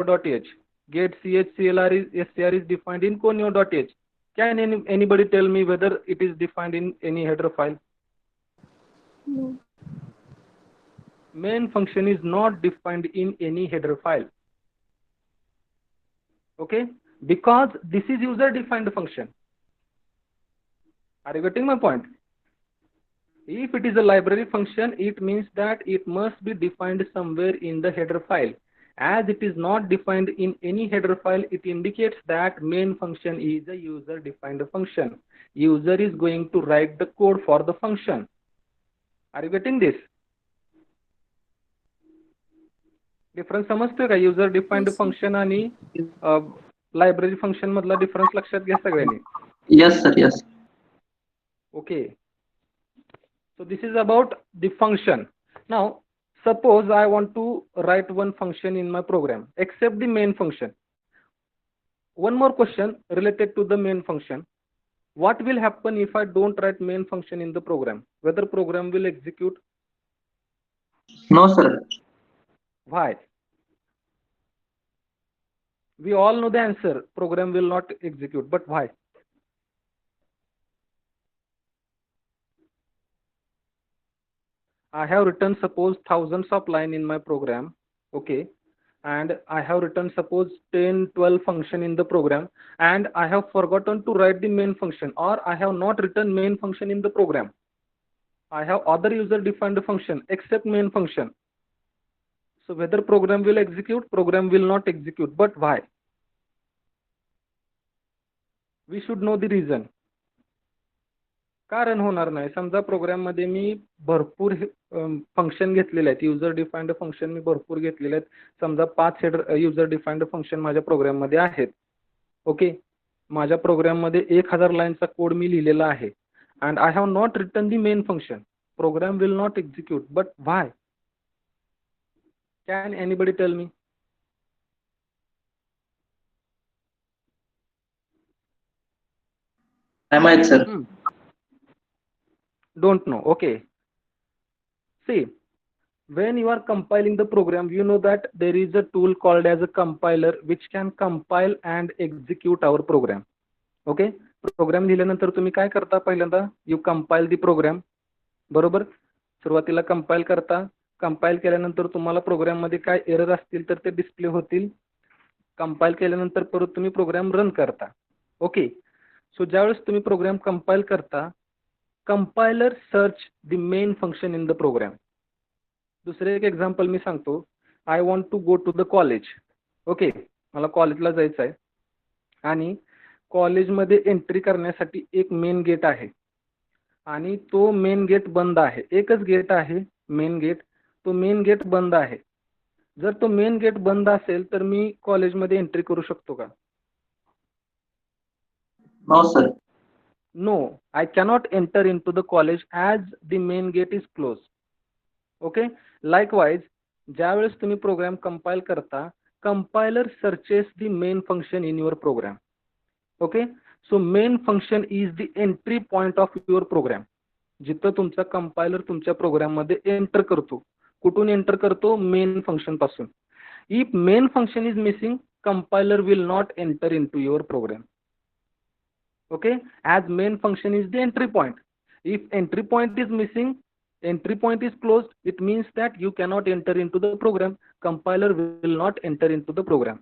conio.h. Get ch clr is str is defined in conio.h. Can anybody tell me whether it is defined in any header file? No. Main function is not defined in any header file. Okay, because this is user defined function. Are you getting my point? If it is a library function, it means that it must be defined somewhere in the header file. As it is not defined in any header file, it indicates that main function is a user defined function. User is going to write the code for the function. Are you getting this? Difference समजतोय का? User defined Yes, sir. Function आणि library function मधला difference लक्षात घ्या सगळ्यांनी. Yes, sir. Yes. Okay. So this is about the function. Now, suppose I want to write one function in my program, except the main function. One more question related to the main function. What will happen if I don't write main function in the program? Whether program will execute? No, sir. Why? We all know the answer. Program will not execute, but why? I have written suppose thousands of line in my program, okay, and I have written suppose 10, 12 function in the program, and I have forgotten to write the main function, or I have not written main function in the program. I have other user defined function except main function. So whether program will execute, program will not execute, but why? We should know the reason. कारण होणार नाही. समजा programme मध्ये मी भरपूर function घेतलेले आहेत, user defined function मी भरपूर घेतलेले आहेत. समजा 5 युजर डिफाइंड फंक्शन माझ्या प्रोग्राम मध्ये आहेत. ओके, माझ्या प्रोग्राम मध्ये 1000 लाईनचा कोड मी लिहिलेला आहे. And I have not written the main function. Program will not execute, but why? Can anybody tell me? Am I, sir? Don't know. Okay. See, when you are compiling the program, you know that there is a tool called as a compiler which can compile and execute our program. Okay, program लिहिल्यानंतर तुम्ही काय करता? पहिल्यांदा you compile the program. बरोबर, सुरुवातीला compile करता. Compile केल्यानंतर तुम्हाला programme मध्ये काय एरर असतील तर ते डिस्प्ले होतील. कंपाइल केल्यानंतर परत तुम्ही प्रोग्राम रन करता. ओके, सो ज्यावेळेस तुम्ही प्रोग्राम कंपाइल करता, compiler search the main function in the program. दुसरे एक एक्झाम्पल मी सांगतो. I want to go to the college. Okay, मला कॉलेजला जायचं आहे आणि कॉलेजमध्ये एंट्री करण्यासाठी एक मेन गेट आहे आणि तो मेन गेट बंद आहे. एकच गेट आहे मेन गेट, तो मेन गेट बंद आहे. जर तो मेन गेट बंद असेल तर मी कॉलेजमध्ये एंट्री करू शकतो का? No, sir. No, I cannot enter into the college as the main gate is closed. Okay, likewise, ज्यावेळेस तुम्ही प्रोग्राम कंपाइल करता, compiler searches the main function in your program. Okay, so main function is the entry point of your program. जिथं तुमचा compiler तुमच्या programme मध्ये enter करतो. कुठून enter करतो? मेन फंक्शन पासून. If main function is missing, compiler will not enter into your program. Okay, as main function is the entry point. If entry point is missing, entry point is closed, it means that you cannot enter into the program. Compiler will not enter into the program.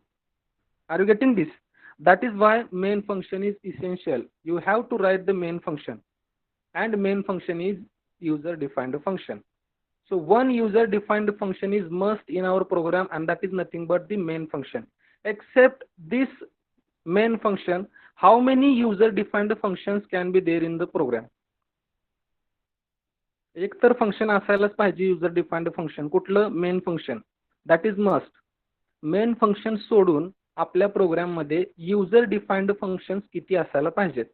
Are you getting this? That is why main function is essential. You have to write the main function, and main function is user defined function. So one user defined function is must in our program, and that is nothing but the main function. Except this main function, how many user defined functions can be there in the program? एक तर function असायलाच पाहिजे user defined function. कुठलं? Main function. That is must. Main function सोडून आपल्या programme मध्ये user defined functions किती असायला पाहिजेत?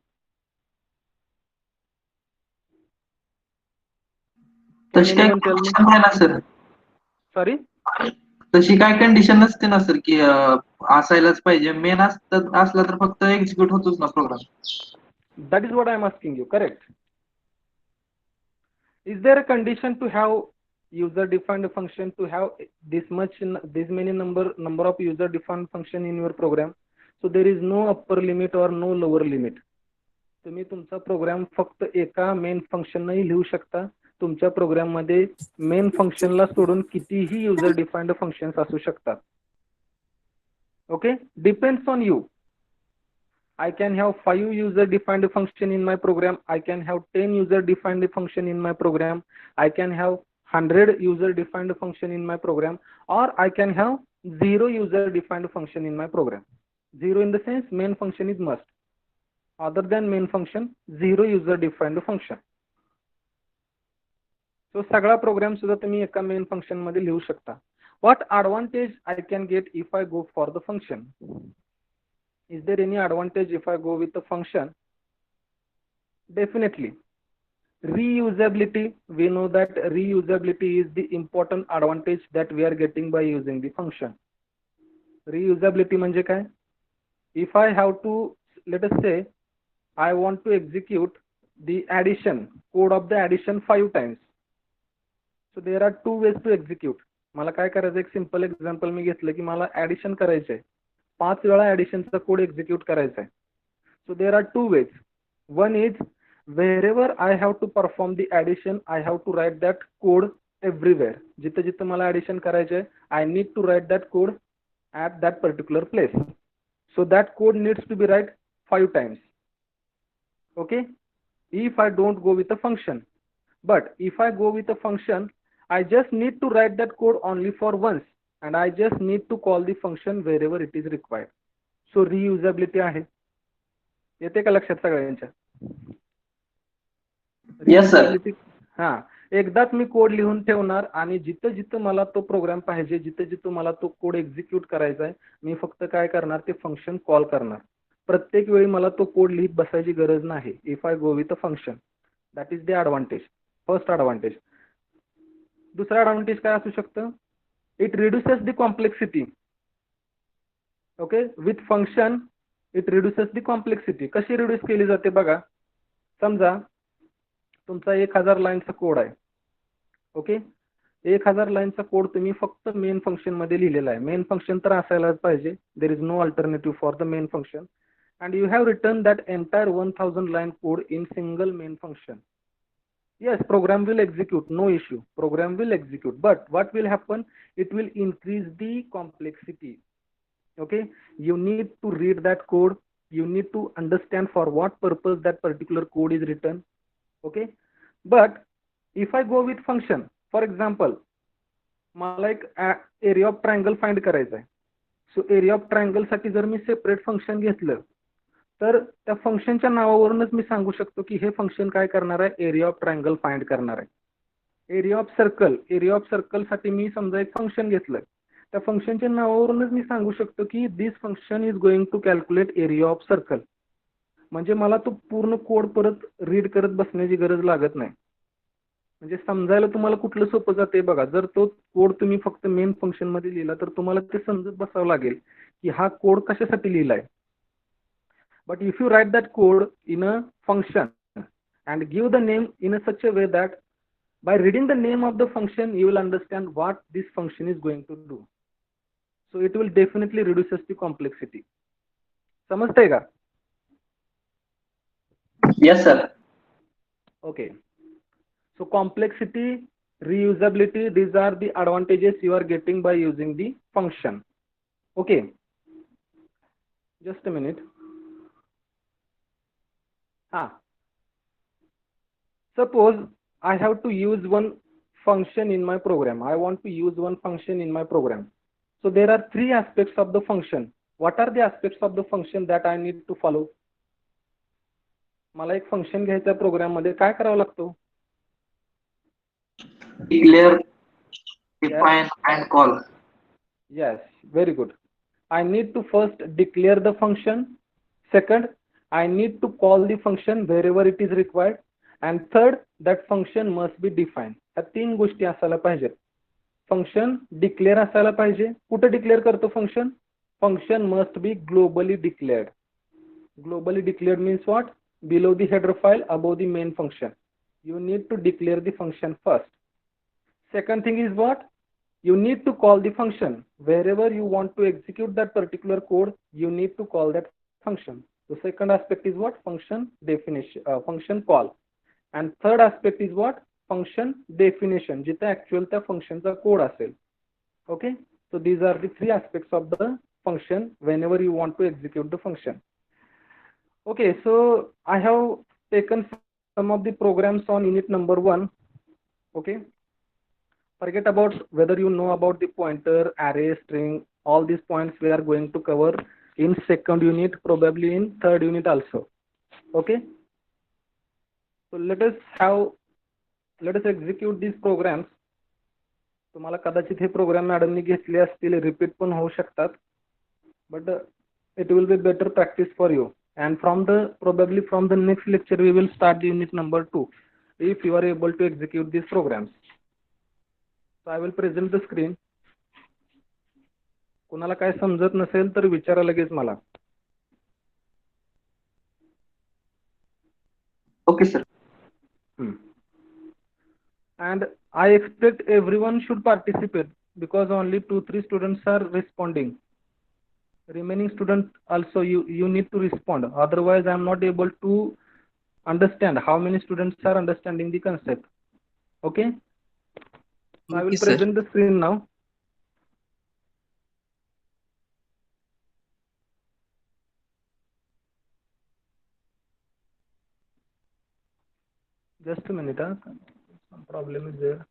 तशी काय कंडिशन आहे ना सर? सॉरी, तशी काय कंडिशन नसते ना सर की असायलाच पाहिजे. मेन असला तर फक्त एक्झिक्यूट होतोच ना programme. that is what I am asking you. Correct. Is there a condition to have user defined function to have this many number of user defined function in your program. So there is no upper limit or no lower limit. तुम्ही तुमचा programme फक्त एका main फंक्शनने लिहू शकता. तुमच्या programme मध्ये main फंक्शनला सोडून कितीही युजर डिफाइंड फंक्शन्स असू शकतात. Okay, depends on you. I can have 5 user defined function in my program. I can have 10 user defined function in my program. I can have 100 user defined function in my program, or I can have 0 user defined function in my program. 0 in the sense main function is must. Other than main function, 0 user defined function. So सगळा programme सुद्धा तुम्ही एका main function मध्ये लिहू शकता. What advantage I can get if I go for the function? Is there any advantage if I go with the function? Definitely. Reusability, we know that reusability is the important advantage that we are getting by using the function. Reusability म्हणजे काय? If I have to, let us say, I want to execute the addition, code of the addition 5 times. So there are 2 ways to execute. मला काय करायचं, एक simple example मी घेतलं की मला addition करायचंय, 5 वेळा ऍडिशनचा कोड एक्झिक्यूट करायचा आहे. So there are 2 ways. One is wherever I have to perform the addition, I have to write that code everywhere. जिथे जिथे मला addition करायचे, I need to write that code at that particular place. So that code needs to be write 5 times. Okay, if I don't go with a function. But if I go with a function, I just need to write that code only for once, and I just need to call the function wherever it is required. So reusability आहे. येते का लक्षात सगळ्यांच्या? Yes sir. हा, एकदाच मी code लिहून ठेवणार आणि जिथे जिथे मला तो प्रोग्राम पाहिजे, जिथे जिथे मला तो कोड एक्झिक्यूट करायचा आहे, मी फक्त काय करणार, ते फंक्शन कॉल करणार. प्रत्येक वेळी मला तो कोड लिहित बसायची गरज नाही. If I go with a function, that is the advantage, first advantage. दुसरा ऍडव्हान्टेज काय असू शकतं? It reduces the complexity. Okay, with function it reduces the complexity. कशी रिड्यूस केली जाते बघा. समजा तुमचा 1000 लाईनचा कोड आहे. ओके, 1000 लाईनचा कोड तुम्ही फक्त मेन फंक्शन मध्ये लिहिलेला आहे. मेन फंक्शन तर असायलाच पाहिजे. There is no alternative for the main function. and you have written that entire 1000 line code in single main function. Yes, program will execute, no issue, program will execute, but what will happen, it will increase the complexity. Okay, you need to read that code, you need to understand for what purpose that particular code is written. Okay, but if I go with function, for example, मला एक area of triangle find करायचा आहे. So area of triangle साठी जर मी separate function घेतलं, तर त्या फंक्शनच्या नावावरूनच मी सांगू शकतो की हे फंक्शन काय करणार आहे, एरिया ऑफ ट्रायंगल फाइंड करणार आहे. एरिया ऑफ सर्कल साठी मी समजा एक फंक्शन घेतलं, त्या फंक्शनच्या नावावरूनच मी सांगू शकतो की this function is going to calculate area of circle. म्हणजे मला तो पूर्ण कोड परत रीड करत बसण्याची गरज लागत नाही. म्हणजे समजायला तुम्हाला कुठलं सोपं जाते बघा. जर तो कोड तुम्ही फक्त मेन फंक्शन मध्ये लिहिला तर तुम्हाला ते समजत बसावं लागेल की हा कोड कशासाठी लिहिलाय. But if you write that code in a function and give the name in a such a way that by reading the name of the function you will understand what this function is going to do. So it will definitely reduces the complexity. समजतंय का? Yes sir. Okay. So complexity, reusability, these are the advantages you are getting by using the function. Okay. Just a minute. Suppose I have to use one function in my program. I want to use one function in my program. So there are 3 aspects of the function. What are the aspects of the function that I need to follow? मला एक function घ्यायचं programme मध्ये, काय करावं लागतो? Declare, define and call. Yes, very good. I need to first declare the function. Second, I need to call the function wherever it is required. And third, that function must be defined. या 3 गोष्टी असायला पाहिजेत. Function declare असायला पाहिजे. कुठे declare करतो function? Function must be globally declared. Globally declared means what? Below the header file, above the main function. You need to declare the function first. Second thing is what? You need to call the function. Wherever you want to execute that particular code, you need to call that function. The second aspect is what? Function definition, function call. And third aspect is what? Function definition, जिथे actual त्या functionचा code असेल. Okay? So these are the three aspects of the function whenever you want to execute the function. Okay, so I have taken some of the programs on unit number 1. Okay. Forget about whether you know about the pointer, array, string, all these points we are going to cover in second unit, probably in third unit also. Okay. So let us execute these programs. तुम्हाला कदाचित हे programme मॅडमनी घेतले असतील, repeat पण होऊ शकतात, but it will be better practice for you. And probably from the next lecture we will start the unit number 2 if you are able to execute these programs. So I will present the screen. कोणाला काय समजत नसेल तर विचारा लगेच मला. Okay, sir. And I expect everyone should participate because only 2-3 students are responding. Remaining students also you need to respond. Otherwise, I am not able to understand how many students are understanding the concept. Okay. I will present the screen now. Just a minute. Some problem is there.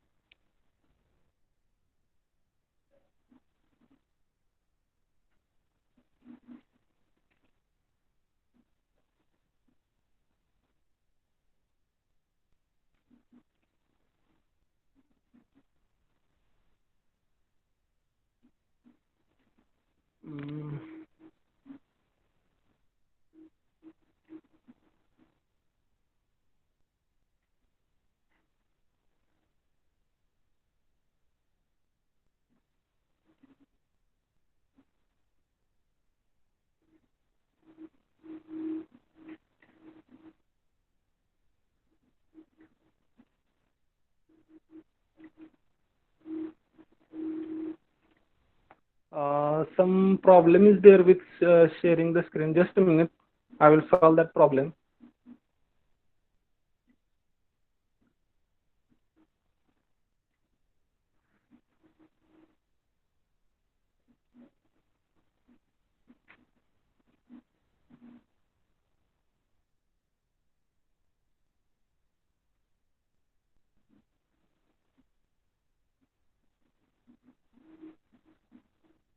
Some problem is there with sharing the screen. Just a minute. I will solve that problem.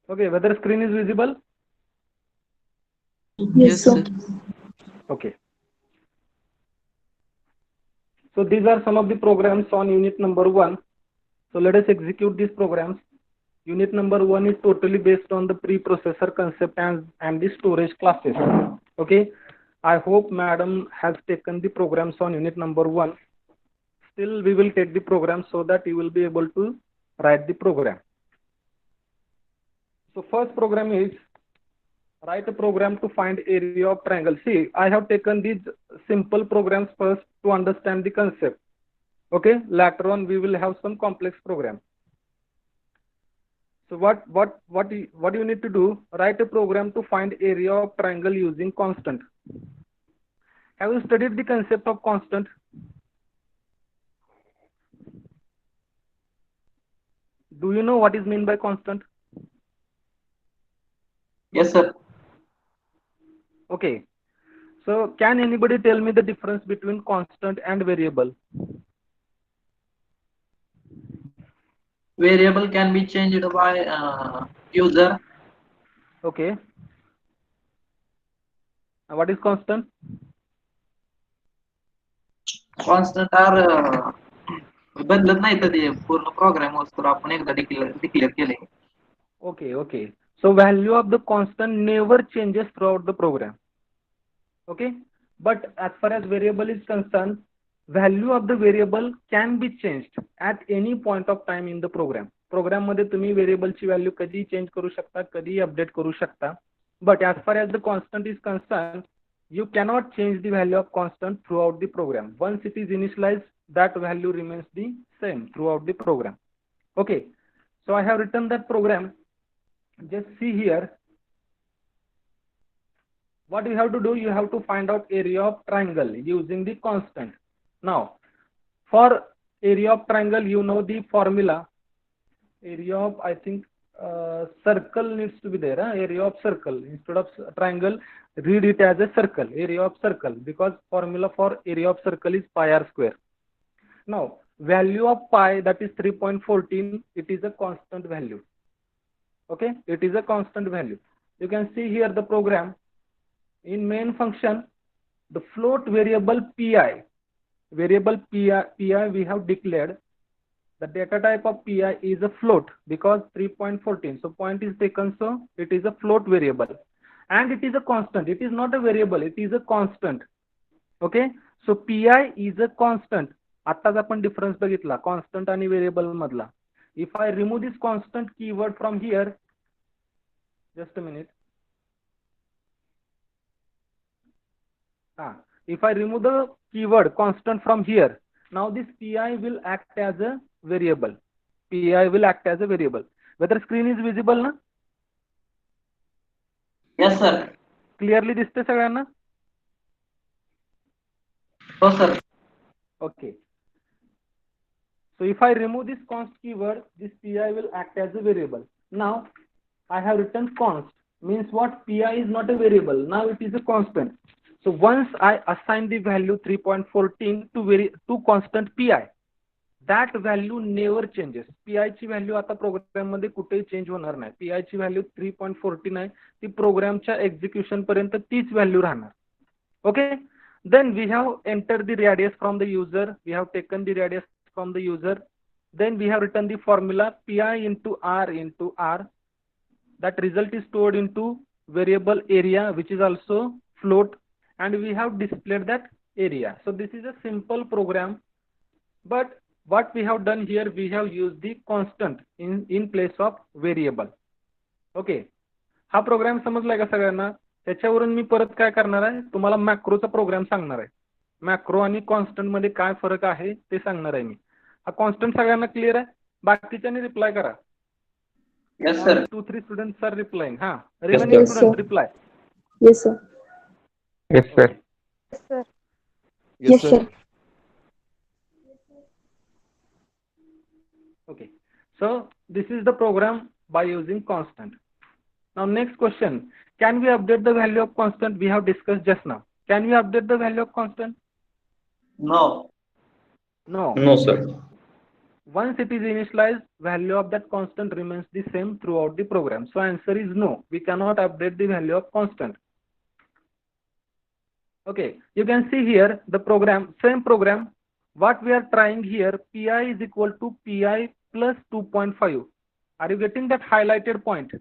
Okay, whether screen is visible? Yes, sir. Okay. So these are some of the programs on unit number 1. So let us execute these programs. Unit number 1 is totally based on the preprocessor concept and the storage classes. Okay. I hope madam has taken the programs on unit number 1. Still we will take the program so that you will be able to write the program. So first program is write a program to find area of triangle. See, I have taken these simple programs first to understand the concept. Okay, later on we will have some complex program. So what you need to do? Write a program to find area of triangle using constant. Have you studied the concept of constant? Do you know what is meant by constant? Yes, sir. Okay. So can anybody tell me the difference between constant and variable? Variable can be changed by user. Okay. What is constant? Constant are बदलत नाही तर ते पूर्ण programme असतो आपण एकदा declare केले. Okay. So value of the constant never changes throughout the program. Okay. But as far as variable is concerned, value of the variable can be changed at any point of time in the program. Program मध्ये तुम्ही variable ची value कधी change करू शकता, कधी update करू शकता. But as far as the constant is concerned, you cannot change the value of constant throughout the program. Once it is initialized, that value remains the same throughout the program. Okay, so I have written that program. Just see here. What you have to do, you have to find out area of triangle using the constant. Now, for area of triangle, you know the formula. Area of, I think, circle needs to be there. Area of circle instead of triangle, read it as a circle. Area of circle, because formula for area of circle is pi r square. Now, value of pi, that is 3.14. It is a constant value. Okay, it is a constant value. You can see here the program. In main function, the float variable pi, we have declared the data type of pi is a float because 3.14. So point is taken, so it is a float variable, and it is a constant. It is not a variable, it is a constant. Okay, so pi is a constant. आत्ताच आपण difference बघितला constant आणि variable मधला. If I remove this constant keyword from here, just a minute. If I remove the keyword constant from here, now this pi will act as a variable. Pi will act as a variable. Whether screen is visible na? Yes, sir. Clearly दिसते सगळ्यांना? हो, sir. Okay. So if I remove this const keyword, this pi will act as a variable. Now I have written const, means what? Pi is not a variable. Now it is a constant. So once I assign the value 3.14 to constant pi, that value never changes. pi ची value आता programme मध्ये कुठेही change होणार नाही. pi ची value 3.14 आहे, ती प्रोग्रामच्या एक्झिक्युशन पर्यंत तीच व्हॅल्यू राहणार. Okay, then we have entered the radius from the user, we have taken the radius from the user, then we have written the formula pi into r, that result is stored into variable area, which is also float, and we have displayed that area. So this is a simple program, but what we have done here, we have used the constant in place of variable. Okay, हा programme समजलाय का सगळ्यांना? त्याच्यावरून मी परत काय करणार आहे, तुम्हाला मॅक्रोचा programme सांगणार आहे. मॅक्रो आणि कॉन्स्टंट मध्ये काय फरक आहे ते सांगणार आहे मी. हा कॉन्स्टंट सगळ्यांना क्लिअर आहे? बाकीच्यांनी रिप्लाय करा. Yes, sir. 2-3 students are replying. Remaining Yes, students sir. reply. Yes, sir. Yes, sir. Yes, sir. Yes, sir. Okay, so this is the program by using constant. Now next question, can we update the value of constant? We have discussed just now. Can we update the value of constant? No. No. No, sir. Once it is initialized, value of that constant remains the same throughout the program. So answer is no, we cannot update the value of constant. Okay, you can see here the program, same program. What we are trying here, pi is equal to pi plus 2.5. Are you getting that highlighted point?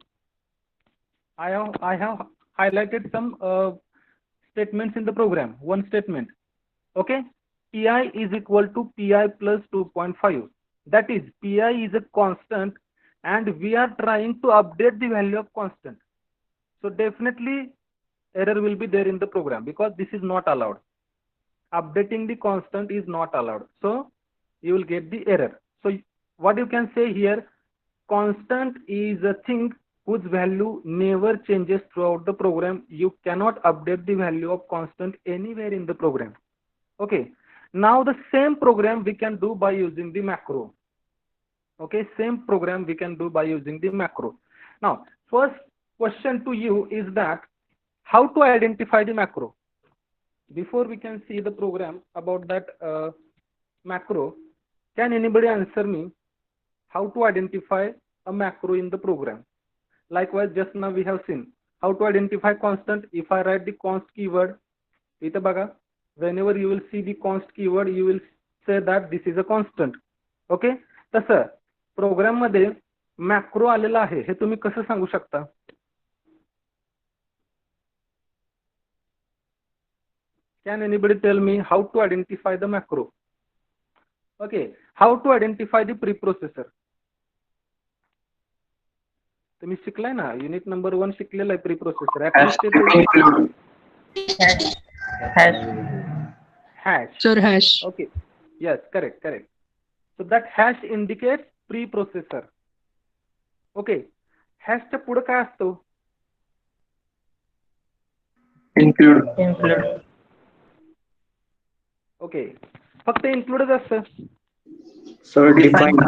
I have highlighted some statements in the program. One statement. Okay, pi is equal to pi plus 2.5. That is, pi is a constant, and we are trying to update the value of constant. So definitely error will be there in the program because this is not allowed. Updating the constant is not allowed. So you will get the error. So what you can say here, constant is a thing whose value never changes throughout the program. You cannot update the value of constant anywhere in the program. Okay, now the same program we can do by using the macro. Okay, same program we can do by using the macro. Now first question to you is that how to identify the macro. Before we can see the program about that macro, can anybody answer me how to identify a macro in the program? Likewise, just now we have seen how to identify constant. If I write the const keyword, इथे बघा, whenever you will see the const keyword, you will say that this is a constant. Okay, तसं programme मध्ये macro आलेला आहे हे तुम्ही कसं सांगू शकता? Can anybody tell me how to identify the macro? Okay, how to identify the preprocessor? तुम्ही शिकलाय ना, युनिट नंबर 1 शिकलेला आहे preprocessor. Hash. Sir, hash. Okay, yes, correct. So that hash indicates preprocessor. Okay, हॅशच्या पुढे काय असतो? Include. Okay, फक्त इन्क्लूडच असतं. Sir define.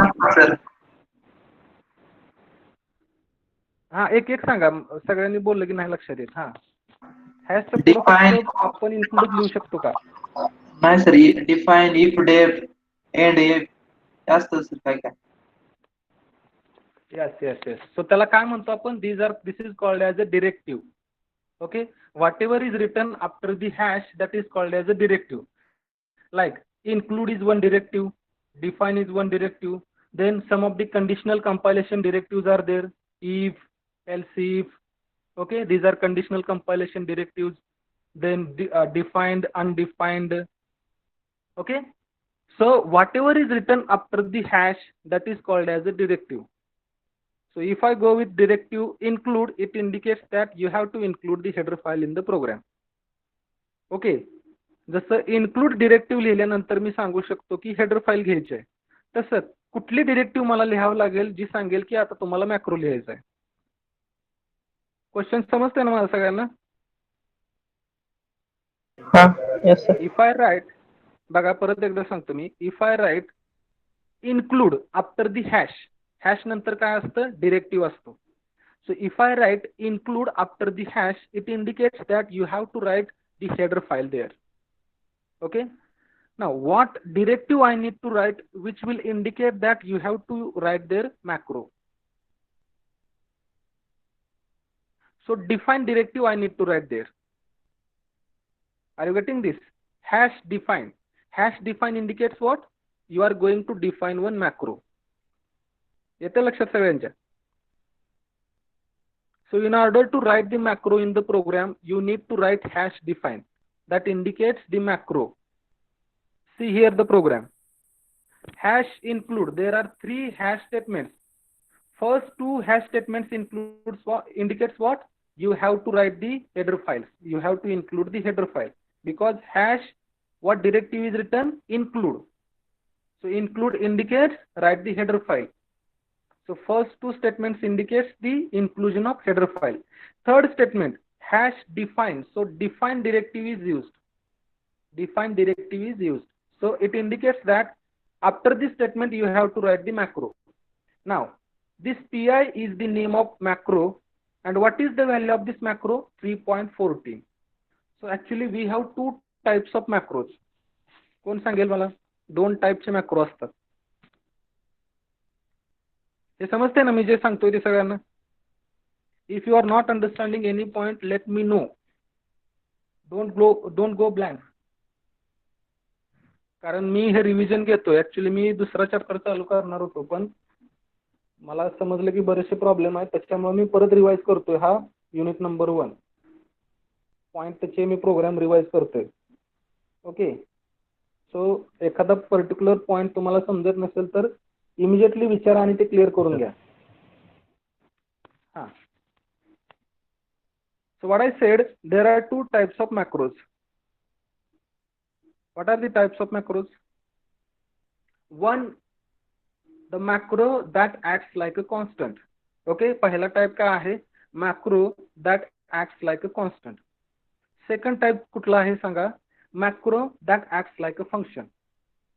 हा, एक एक सांगा, सगळ्यांनी बोललं की नाही लक्षात येत. हा, हॅशच्या Define. पुढे फक्त आपण इन्क्लूड लिहू शकतो का? नाही sir, define, if, def, end, if असतं सर काय काय. Yes yes yes. सो त्याला काय म्हणतो आपण? This is called as a directive. Okay, whatever is written after the hash that is called as a directive. Like include is one directive, define is one directive, then some of the conditional compilation directives are there, if, else if. Okay, these are conditional compilation directives. Then defined, undefined. Okay, so whatever is written after the hash, that is called as a directive. So if I go with directive include, it indicates that you have to include the header file in the program. Okay, जसं include directive लिहिल्यानंतर मी सांगू शकतो की header file घ्यायची आहे, तसं कुठली directive मला लिहावं लागेल जी सांगेल की आता तुम्हाला मॅक्रो लिहायचं आहे. क्वेश्चन समजते ना मला सगळ्यांना? Yes sir. If I write, बघा परत एकदा सांगतो मी, if I write include after the hash, hash नंतर काय असतं? डिरेक्टिव्ह असतो. So if I write include after the hash, it indicates that you have to write the header file there. Okay, now what directive I need to write which will indicate that you have to write their macro? So define directive I need to write there. Are you getting this? Hash define. Hash define indicates what? You are going to define one macro. येते लक्षात सगळ्यांच्या? So in order to write the macro in the program, you need to write hash define. That indicates the macro. See here the program. Hash include, there are 3 hash statements. First 2 hash statements indicates what? You have to write the header files. You have to include the header file, because hash, what directive is written? Include. So include indicates write the header file. So first 2 statements indicates the inclusion of header file. Third statement, hash define. So define directive is used. Define directive is used. So it indicates that after this statement you have to write the macro. Now this pi is the name of macro, and what is the value of this macro? 3.14. So actually we have 2 types of macros. कोण सांगेल मला? 2 टाइपचे macro असतात. हे समजते ना मी जे सांगतोय ते सगळ्यांना? If you are not understanding any point, let me know. Don't go blank. कारण मी हे रिव्हिजन घेतोय. ऍक्च्युली मी दुसरा चॅप्टर चालू करणार होतो, पण मला समजलं की बरेचसे प्रॉब्लेम आहेत, त्याच्यामुळे मी परत रिवाइज करतोय. हा युनिट नंबर 1 पॉइंट त्याचे मी प्रोग्राम रिवाइज करतोय. ओके, सो एखादा पर्टिक्युलर पॉइंट तुम्हाला समजत नसेल तर इमिजिएटली विचारा आणि ते क्लिअर करून घ्या. हा, so what I said, there are 2 types of macros. What are the types of macros? One, the macro that acts like a constant. Okay, पहिला टाइप काय आहे? macro that acts like a constant. Second type कुठला आहे सांगा? macro that acts like a function.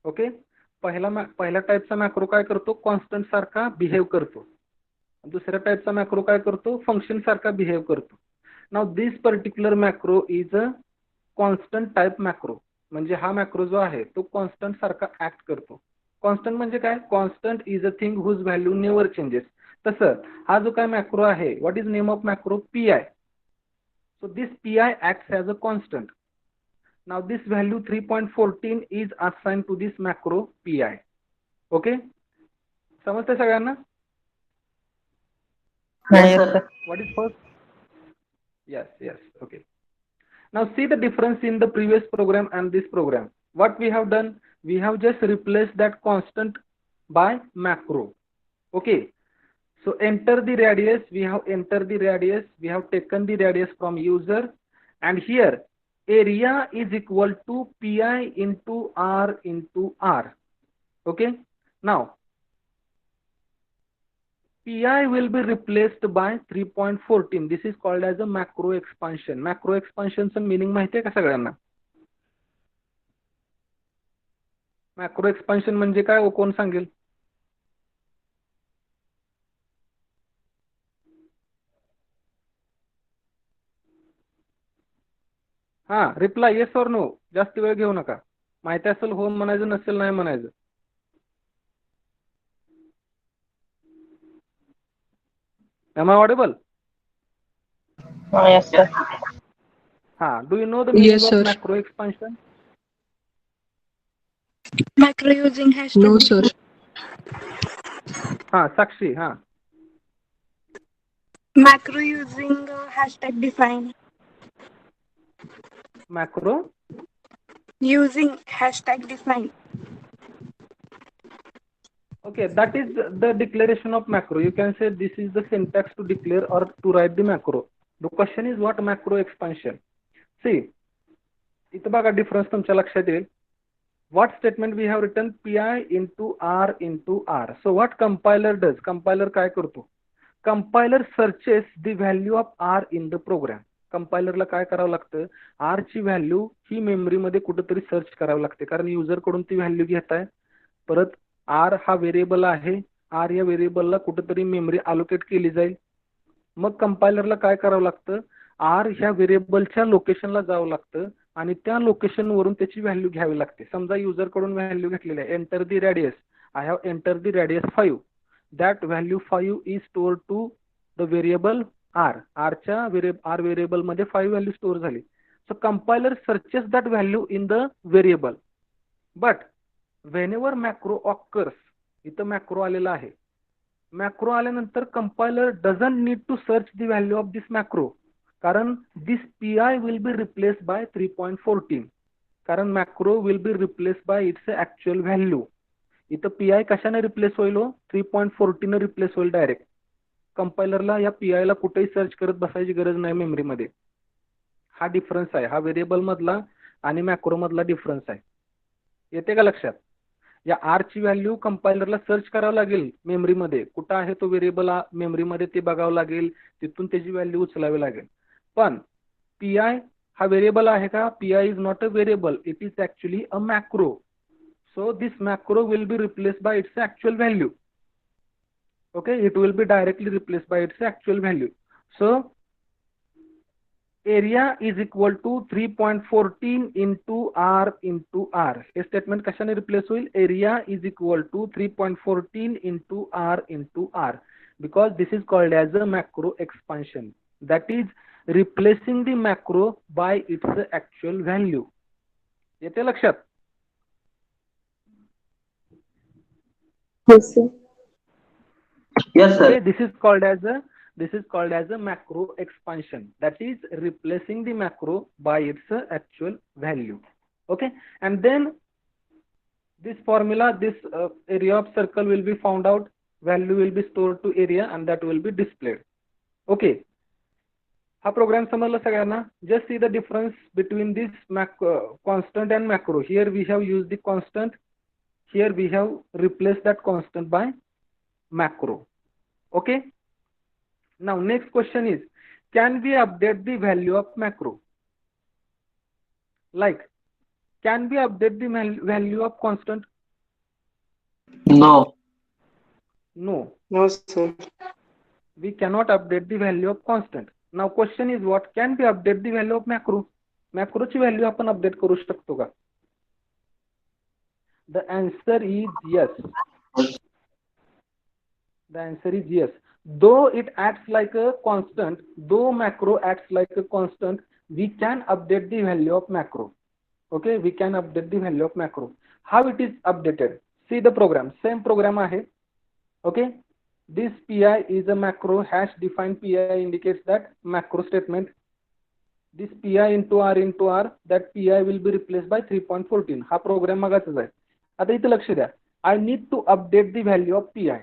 Okay, पहिला टाइपचा macro काय करतो? Constant सारखा behave करतो. दुसऱ्या टाइपचा मॅक्रो काय करतो? फंक्शन सारखा बिहेव करतो. Now this particular macro is a constant type macro. म्हणजे हा मॅक्रो जो आहे तो कॉन्स्टंट सारखा ऍक्ट करतो. कॉन्स्टंट म्हणजे काय? Constant is a thing whose value never changes. तसं हा जो काय मॅक्रो आहे, what is name of macro? P I. So this P I acts as a constant. Now this value 3.14 is assigned to this macro pi. Okay, समजते सगळ्यांना? Yes, sir. What is first? Yes. Okay. Now see the difference in the previous program and this program. What we have done? We have just replaced that constant by macro. Okay. So enter the radius. We have entered the radius. We have taken the radius from user, and here area is equal to pi into r into r. Okay, now PI will be replaced by 3.14. This is called as a macro expansion. Macro expansionचं meaning माहिती आहे का सगळ्यांना? Macro expansion म्हणजे काय कोण सांगेल? हा reply yes और नो, जास्त वेळ घेऊ नका. माहिती असेल हो म्हणायचं, नसेल नाही म्हणायचं. Am I audible? Yes, sir. हा, do you know the meaning Yes, of sir. Macro expansion? Macro using hashtag. No, sir. हा साक्षी, हा Macro using hashtag define. Macro Using hashtag define. Okay, that is the declaration of macro. You can say this is the syntax to declare or to write the macro. The question is what macro expansion. See, इथं बघा difference तुमच्या लक्षात येईल. What statement we have written? PI into R into R. So what compiler does? Compiler काय करतो? Compiler searches the value of R in the program. कंपायलरला काय करावं लागतं? R ची व्हॅल्यू ही मेमरीमध्ये कुठेतरी सर्च करावी लागते, कारण युजर कडून ती व्हॅल्यू घेत आहे. परत R हा व्हेरिएबल आहे, R या व्हेरिएबलला कुठेतरी मेमरी अलोकेट केली जाईल. मग कंपायलरला काय करावं लागतं? R ह्या व्हेरिएबलच्या लोकेशनला जावं लागतं आणि त्या लोकेशनवरून त्याची व्हॅल्यू घ्यावी लागते. समजा युजर कडून व्हॅल्यू घेतलेली आहे, enter the radius. I have enter the radius 5. That value 5 is store to the variable R. R variable मध्ये 5 व्हॅल्यू स्टोअर झाली. So compiler searches that value in the variable. But whenever macro occurs, इथं macro आलेला आहे. Macro आल्यानंतर compiler doesn't need to search the value of this macro, कारण this PI will be replace by 3.14. कारण macro will be replace by its actual value. इथं PI कशाने replace होईल? 3.14 replace होईल डायरेक्ट. कंपायलरला या PI ला कुठेही सर्च करत बसायची गरज नाही मेमरीमध्ये. हा डिफरन्स आहे, हा व्हेरिएबल मधला आणि मॅक्रो मधला डिफरन्स आहे. येते का लक्षात? या R ची व्हॅल्यू कंपायलरला सर्च करावं लागेल मेमरीमध्ये, कुठं आहे तो व्हेरिएबल मेमरीमध्ये ते बघावं लागेल, तिथून त्याची व्हॅल्यू उचलावी लागेल. पण PI हा व्हेरिएबल आहे का? PI is not a variable, it is actually a macro. So this macro will be replace by its actual value. Okay, it will be directly replace by its actual value. So area is equal to 3.14 into R into R. हे statement कशाने replace होईल? area is equal to 3.14 into R into R, because this is called as a macro expansion, that is replacing the macro by its actual value. येते लक्षात? Yes, sir. Yes, sir. Okay, this is called as a macro expansion, that is replacing the macro by its actual value. Okay, and then this formula, this area of circle will be found out, value will be stored to area and that will be displayed. Okay, हा programme समजला सगळ्यांना? Just see the difference between this constant and macro. Here we have used the constant, here we have replaced that constant by macro. Okay, now next question is, can we update the value of macro? Like, can we update the value of constant? No. No, No, sir. we cannot update the value of constant. Now question is, what can we update the value of macro? Macro ची value आपण update करू शकतो का? The answer is yes. The answer is yes. Though it acts like a constant, though macro acts like a constant, we can update the value of macro. Okay, we can update the value of macro. How it is updated? See the program, same program आहे. Okay, this PI is a macro, hash define PI indicates that macro statement. This PI into R, that PI will be replaced by 3.14. हा programme मागाचाच आहे. आता इथे लक्ष द्या, I need to update the value of PI.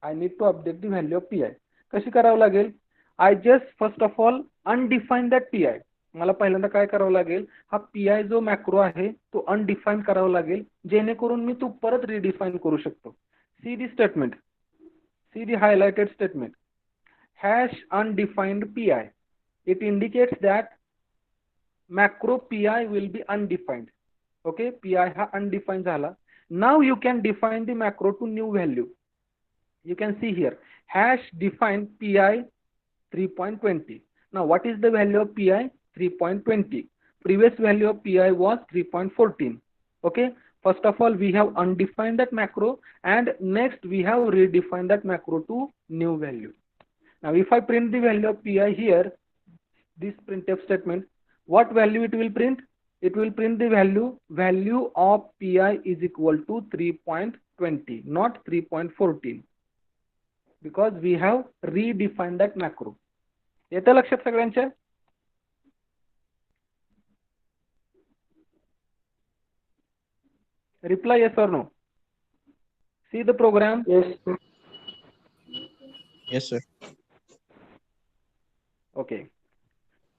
I need to update the value of PI. कशी करावं लागेल? I just first of all undefined that PI. मला पहिल्यांदा काय करावं लागेल? हा PI जो मॅक्रो आहे तो अनडिफाईन करावा लागेल, जेणेकरून मी तो परत रिडिफाईन करू शकतो. See the statement. See the highlighted statement. Hash undefined PI. It indicates that macro PI will be undefined. Okay, PI ha undefined झाला. Now you can define the macro to new value. You can see here, hash define PI 3.20. Now what is the value of PI? 3.20. Previous value of PI was 3.14. Okay, first of all we have undefined that macro, and next we have redefined that macro to new value. Now if I print the value of PI here, this printf statement, what value it will print? It will print the value of PI is equal to 3.20, not 3.14, because we have redefined that macro. येतं लक्षात सगळ्यांच्या? Reply yes or no. See the program. Yes, sir. Yes, sir. Okay.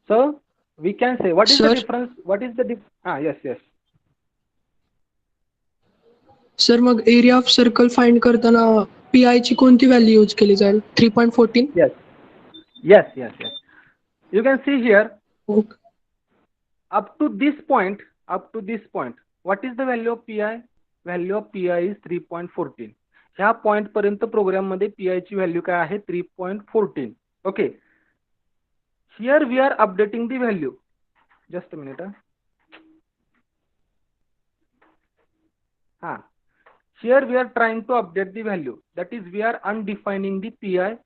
So we can say what is the Sir. difference? What is the yes. Sir mug area of circle find करताना PI ची कोणती value use केली जाईल? 3.14. Yes. You can see here Okay. up to this point, what is the value of PI? Value of PI is 3.14. ह्या point पर्यंत programme मध्ये PI ची value काय आहे? 3.14. Okay, here we are updating the value. Just a minute. Here we are trying to update the value. That is, we are undefining the PI,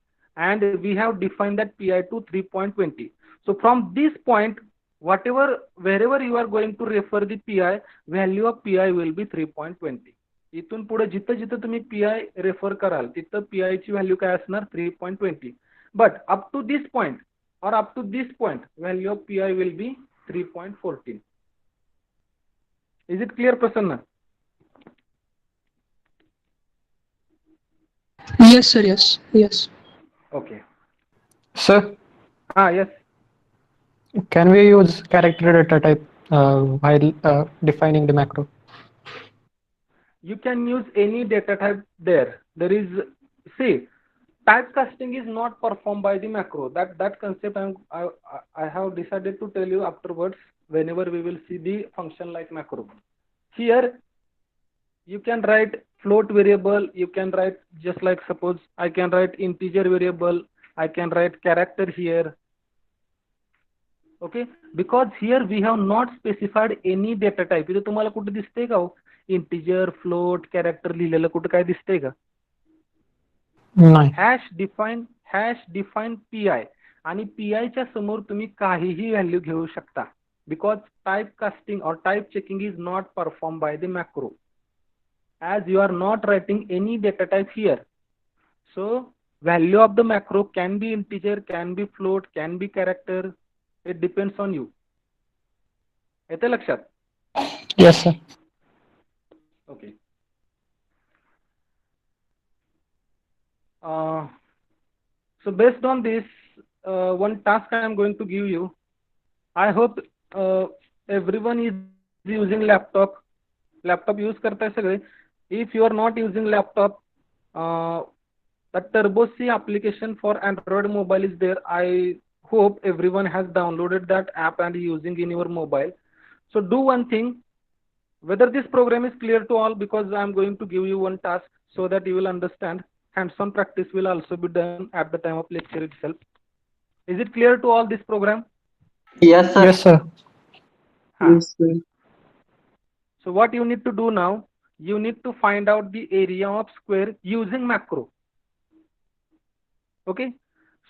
and we have defined that PI to 3.20. So from this point, wherever you are going to refer the PI, value of PI will be 3.20. इथून पुढे जिथं जिथं तुम्ही PI refer कराल तिथं PI ची value काय असणार? 3.20. But up to this point or up to this point, value of PI will be 3.14. Is it clear, Prasanna? Yes, sir. Yes. Okay. Sir, Yes. can we use character data type while defining the macro? You can use any data type there. There is, see, typecasting is not performed by the macro. That concept I have decided to tell you afterwards whenever we will see the function like macro. Here you can write float variable, you can write, just like suppose I can write integer variable, I can write character here. Okay, because here we have not specified any data type. इथे तुम्हाला कुठे दिसते का हो integer, float, character लिहिलेलं कुठे काय दिसते का? नाही. हॅश डिफाइन PI, आणि PI च्या समोर तुम्ही काहीही व्हॅल्यू घेऊ शकता, बिकॉज टाइप कास्टिंग और type checking is not perform by the macro, as you are not writing any data type here. So value of the macro can be integer, can be float, can be character. It depends on you. येते लक्षात? Yes, sir. Okay. So based on this, one task I am going to give you. I hope everyone is using laptop. Laptop use करता है सगळे. If you are not using laptop, the Turbo C application for Android mobile is there. I hope everyone has downloaded that app and using in your mobile. So do one thing, whether this program is clear to all, because I am going to give you one task so that you will understand. Hands-on practice will also be done at the time of lecture itself. Is it clear to all this program? Yes, sir. Yes, sir. Yes, sir. So what you need to do now, you need to find out the area of square using macro. Okay,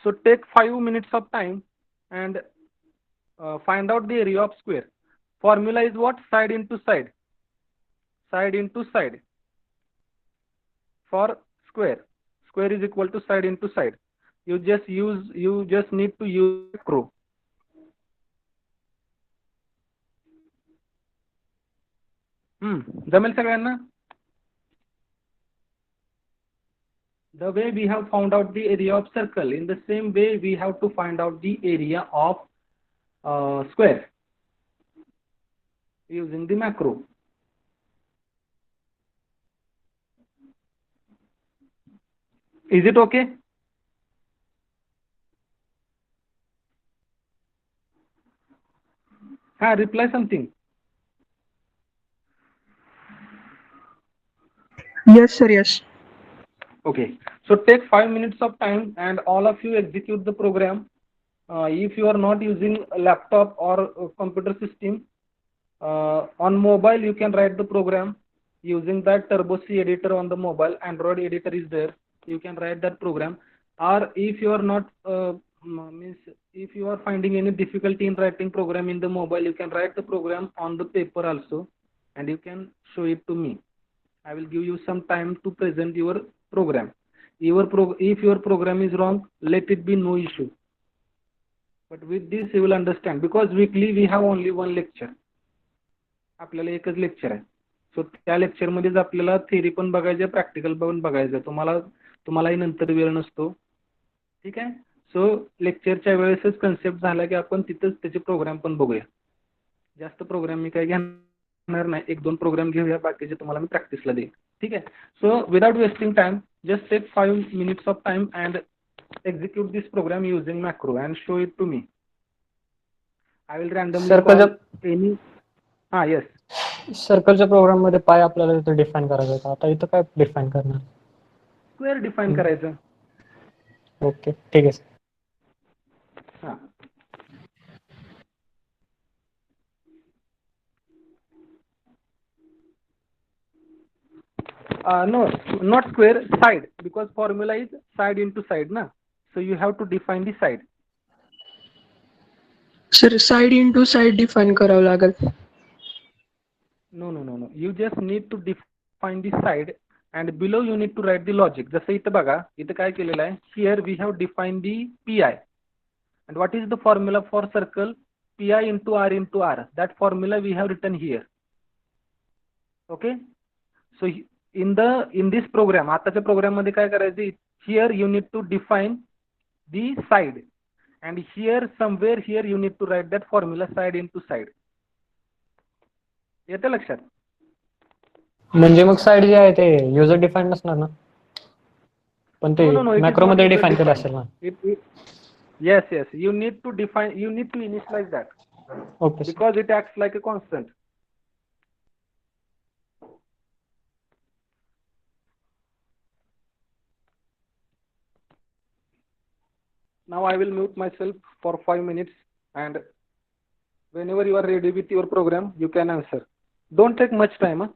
so take 5 minutes of time and find out the area of square. Formula is what? Side into side. Side into side. For square, square is equal to side into side. You just need to use macro. जमेल सगळ्यांना? The way we have found out the area of circle, in the same way we have to find out the area of square using the macro. Is it okay? Reply something. Yes, sir. Yes. Okay. So take 5 minutes of time and all of you execute the program. If you are not using a laptop or a computer system, on mobile you can write the program using that Turbo C editor on the mobile. Android editor is there. You can write that program. Or if you are not means if you are finding any difficulty in writing program in the mobile, you can write the program on the paper also, and you can show it to me. I will give you some time to present your program. If your program is wrong, let it be no issue. But with this you will understand because weekly we have only one lecture. आपल्याला एकच lecture आहे. सो त्या लेक्चरमध्येच आपल्याला theory पण बघायचं practical पण बघायचं. तुम्हालाही नंतर वेळ नसतो. ठीक आहे. सो लेक्चरच्या वेळेसच कन्सेप्ट झाला की आपण तिथंच त्याचे प्रोग्राम पण बघूया. जास्त प्रोग्राम मी काय घेणार नाही. 1-2 प्रोग्राम घेऊया, बाकीचे तुम्हाला मी प्रॅक्टिसला देईन. ठीक आहे. So without wasting time just take 5 minutes of time and execute this program using macro and show it to me. I will randomly Circle call any. Yes. सर्कलच्या प्रोग्राम मध्ये पाय आपल्याला इथं डिफाईन करायचं होतं. आता इथं काय डिफाईन करणार? स्क्वेअर डिफाईन करायचं. ओके, ठीक आहे. हा. No, not square, side, because formula is side into side, na. So you have to define the side. Sir side into side define करावं लागेल. No. You just need to define the side, and below you need to write the logic. जसं इथं बघा, इथं काय केलेलं आहे? Here we have defined the pi, and what is the formula for circle? Pi into r into r. That formula we have written here. Okay. So in this program, आताच्या programme मध्ये काय करायचं? Here you need to define the side, and here somewhere here you need to write that formula side into side. येतं लक्षात? म्हणजे मग side जे आहे ते user define नसणार ना, पण ते No. It is macro not मध्ये user डिफाईन केलं defined. असेल ना. Yes. You need to define. You need to initialize that okay because it acts like a constant. Now I will mute myself for 5 minutes, and whenever you are ready with your program, you can answer. Don't take much time. Huh?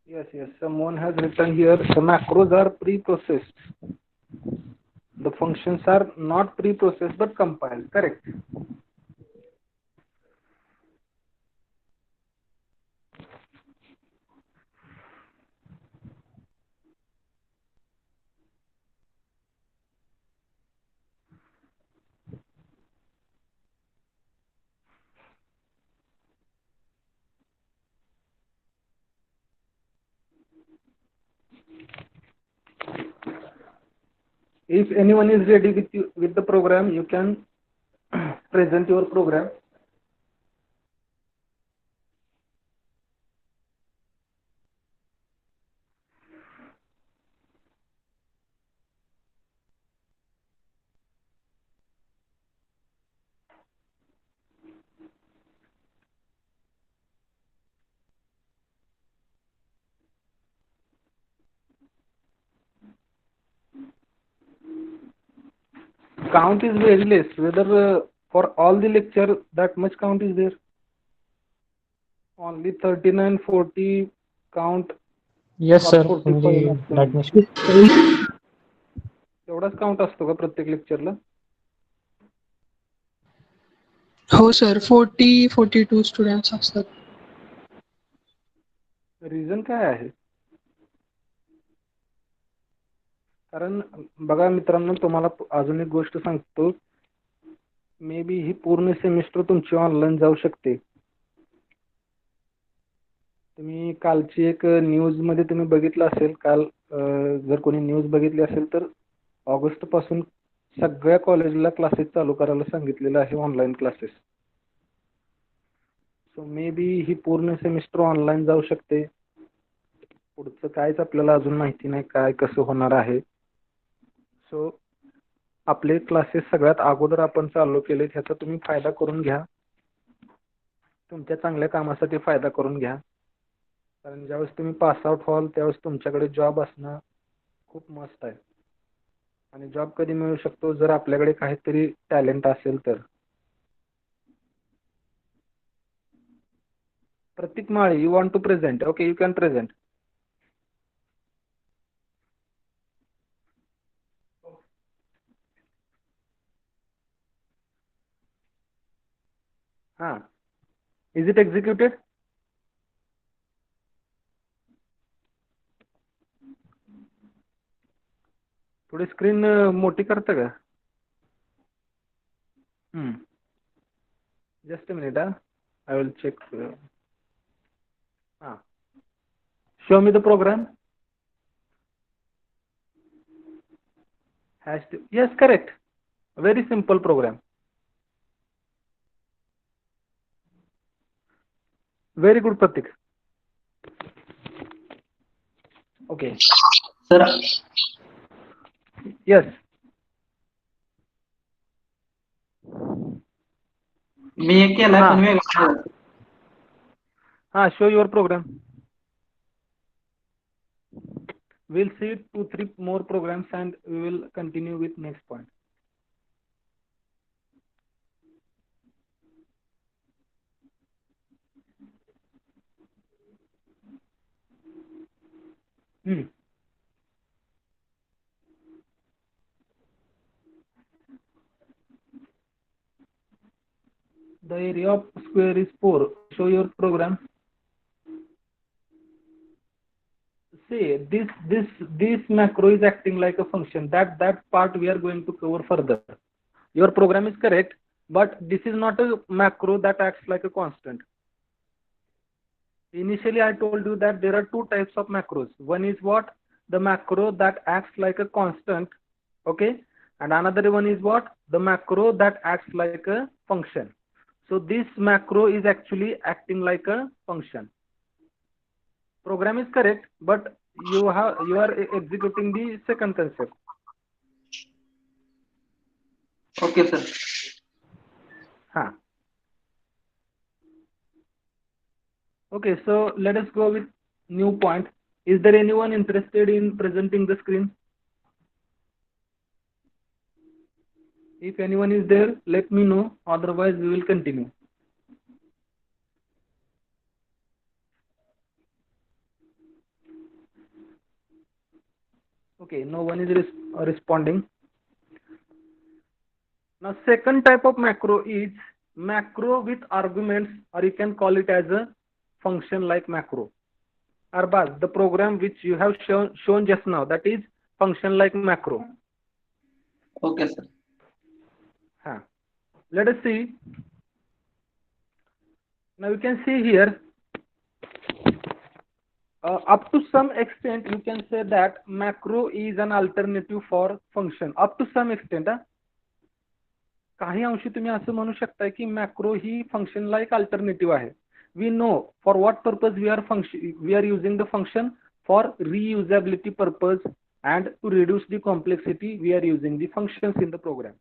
Yes, yes. Someone has written here the macros are pre-processed. The functions are not pre-processed but compiled. Correct. If anyone is ready with you with the program, you can present your program. Count is very less. Whether for all the lecture that much count is there? Only 39, 40 count Yes, or sir. 45 Only that maximum. much. एवढाच count असतो का प्रत्येक लेक्चरला? हो sir 42 students असतात. Reason काय आहे? कारण बघा मित्रांनो, तुम्हाला अजून एक गोष्ट सांगतो. मे बी ही पूर्ण सेमिस्टर तुमची ऑनलाईन जाऊ शकते. तुम्ही कालची एक न्यूज मध्ये तुम्ही बघितलं असेल, काल जर कोणी न्यूज बघितली असेल तर ऑगस्ट पासून सगळ्या कॉलेजला क्लासेस चालू करायला सांगितलेलं आहे, online classes. So maybe ही पूर्ण सेमिस्टर ऑनलाईन जाऊ शकते. पुढचं कायच आपल्याला अजून माहिती नाही काय कसं होणार आहे. सो आपले क्लासेस सगळ्यात अगोदर आपण चालू केले, ह्याचा तुम्ही फायदा करून घ्या. तुमच्या चांगल्या कामासाठी फायदा करून घ्या. कारण ज्यावेळेस तुम्ही पास आउट व्हाल त्यावेळेस तुमच्याकडे जॉब असणं खूप मस्त आहे. आणि जॉब कधी मिळू शकतो? जर आपल्याकडे काहीतरी टॅलेंट असेल तर. Pratik Mali, you want to present? Okay, you can present. हां, इज इट एक्झिक्युटेड? थोडी स्क्रीन मोठी करता का? Just a minute. I will check. हां, show me the program. Yes, correct. Very simple program. Very good, Pratik. Okay. Sir Yes. मी एक केलाय हा. पण वेगळा. Show your program. We'll see 2-3 more programs and we will continue with next point. The area of square is 4. Show your program. See, this macro is acting like a function. That part we are going to cover further. Your program is correct, but this is not a macro that acts like a constant. Initially, I told you that there are two types of macros. One is what? The macro that acts like a constant, okay? And another one is what? The macro that acts like a function. So this macro is actually acting like a function. Program is correct, but you are executing the second concept. Okay sir. Huh. Okay, so let us go with new point. Is there anyone interested in presenting the screen? If anyone is there, let me know. Otherwise, we will continue. Okay, no one is responding. Now, second type of macro is macro with arguments, or you can call it as a function like macro. Arbaz, the program which you have shown just now, that is function like macro. Okay, sir. Let us see. Now you can see here, up to some extent, you can say that macro is an alternative for function. Up to some extent, काही अंशी तुम्ही असं म्हणू शकता की macro ही फंक्शनला एक alternative आहे. We know for what purpose we are using the function for reusability purpose, and to reduce the complexity we are using the functions in the program.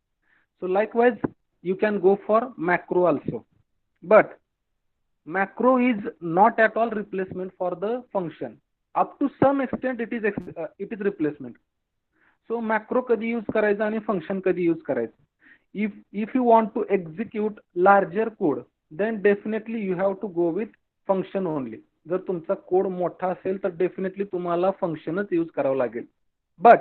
So likewise, you can go for macro also, but macro is not at all replacement for the function. Up to some extent it is replacement. So macro कधी use करायचा आणि function कधी use करायचं. If you want to execute larger code, then definitely you have to go with function only. जर तुमचा code मोठा असेल तर डेफिनेटली तुम्हाला फंक्शनच यूज करावं लागेल. But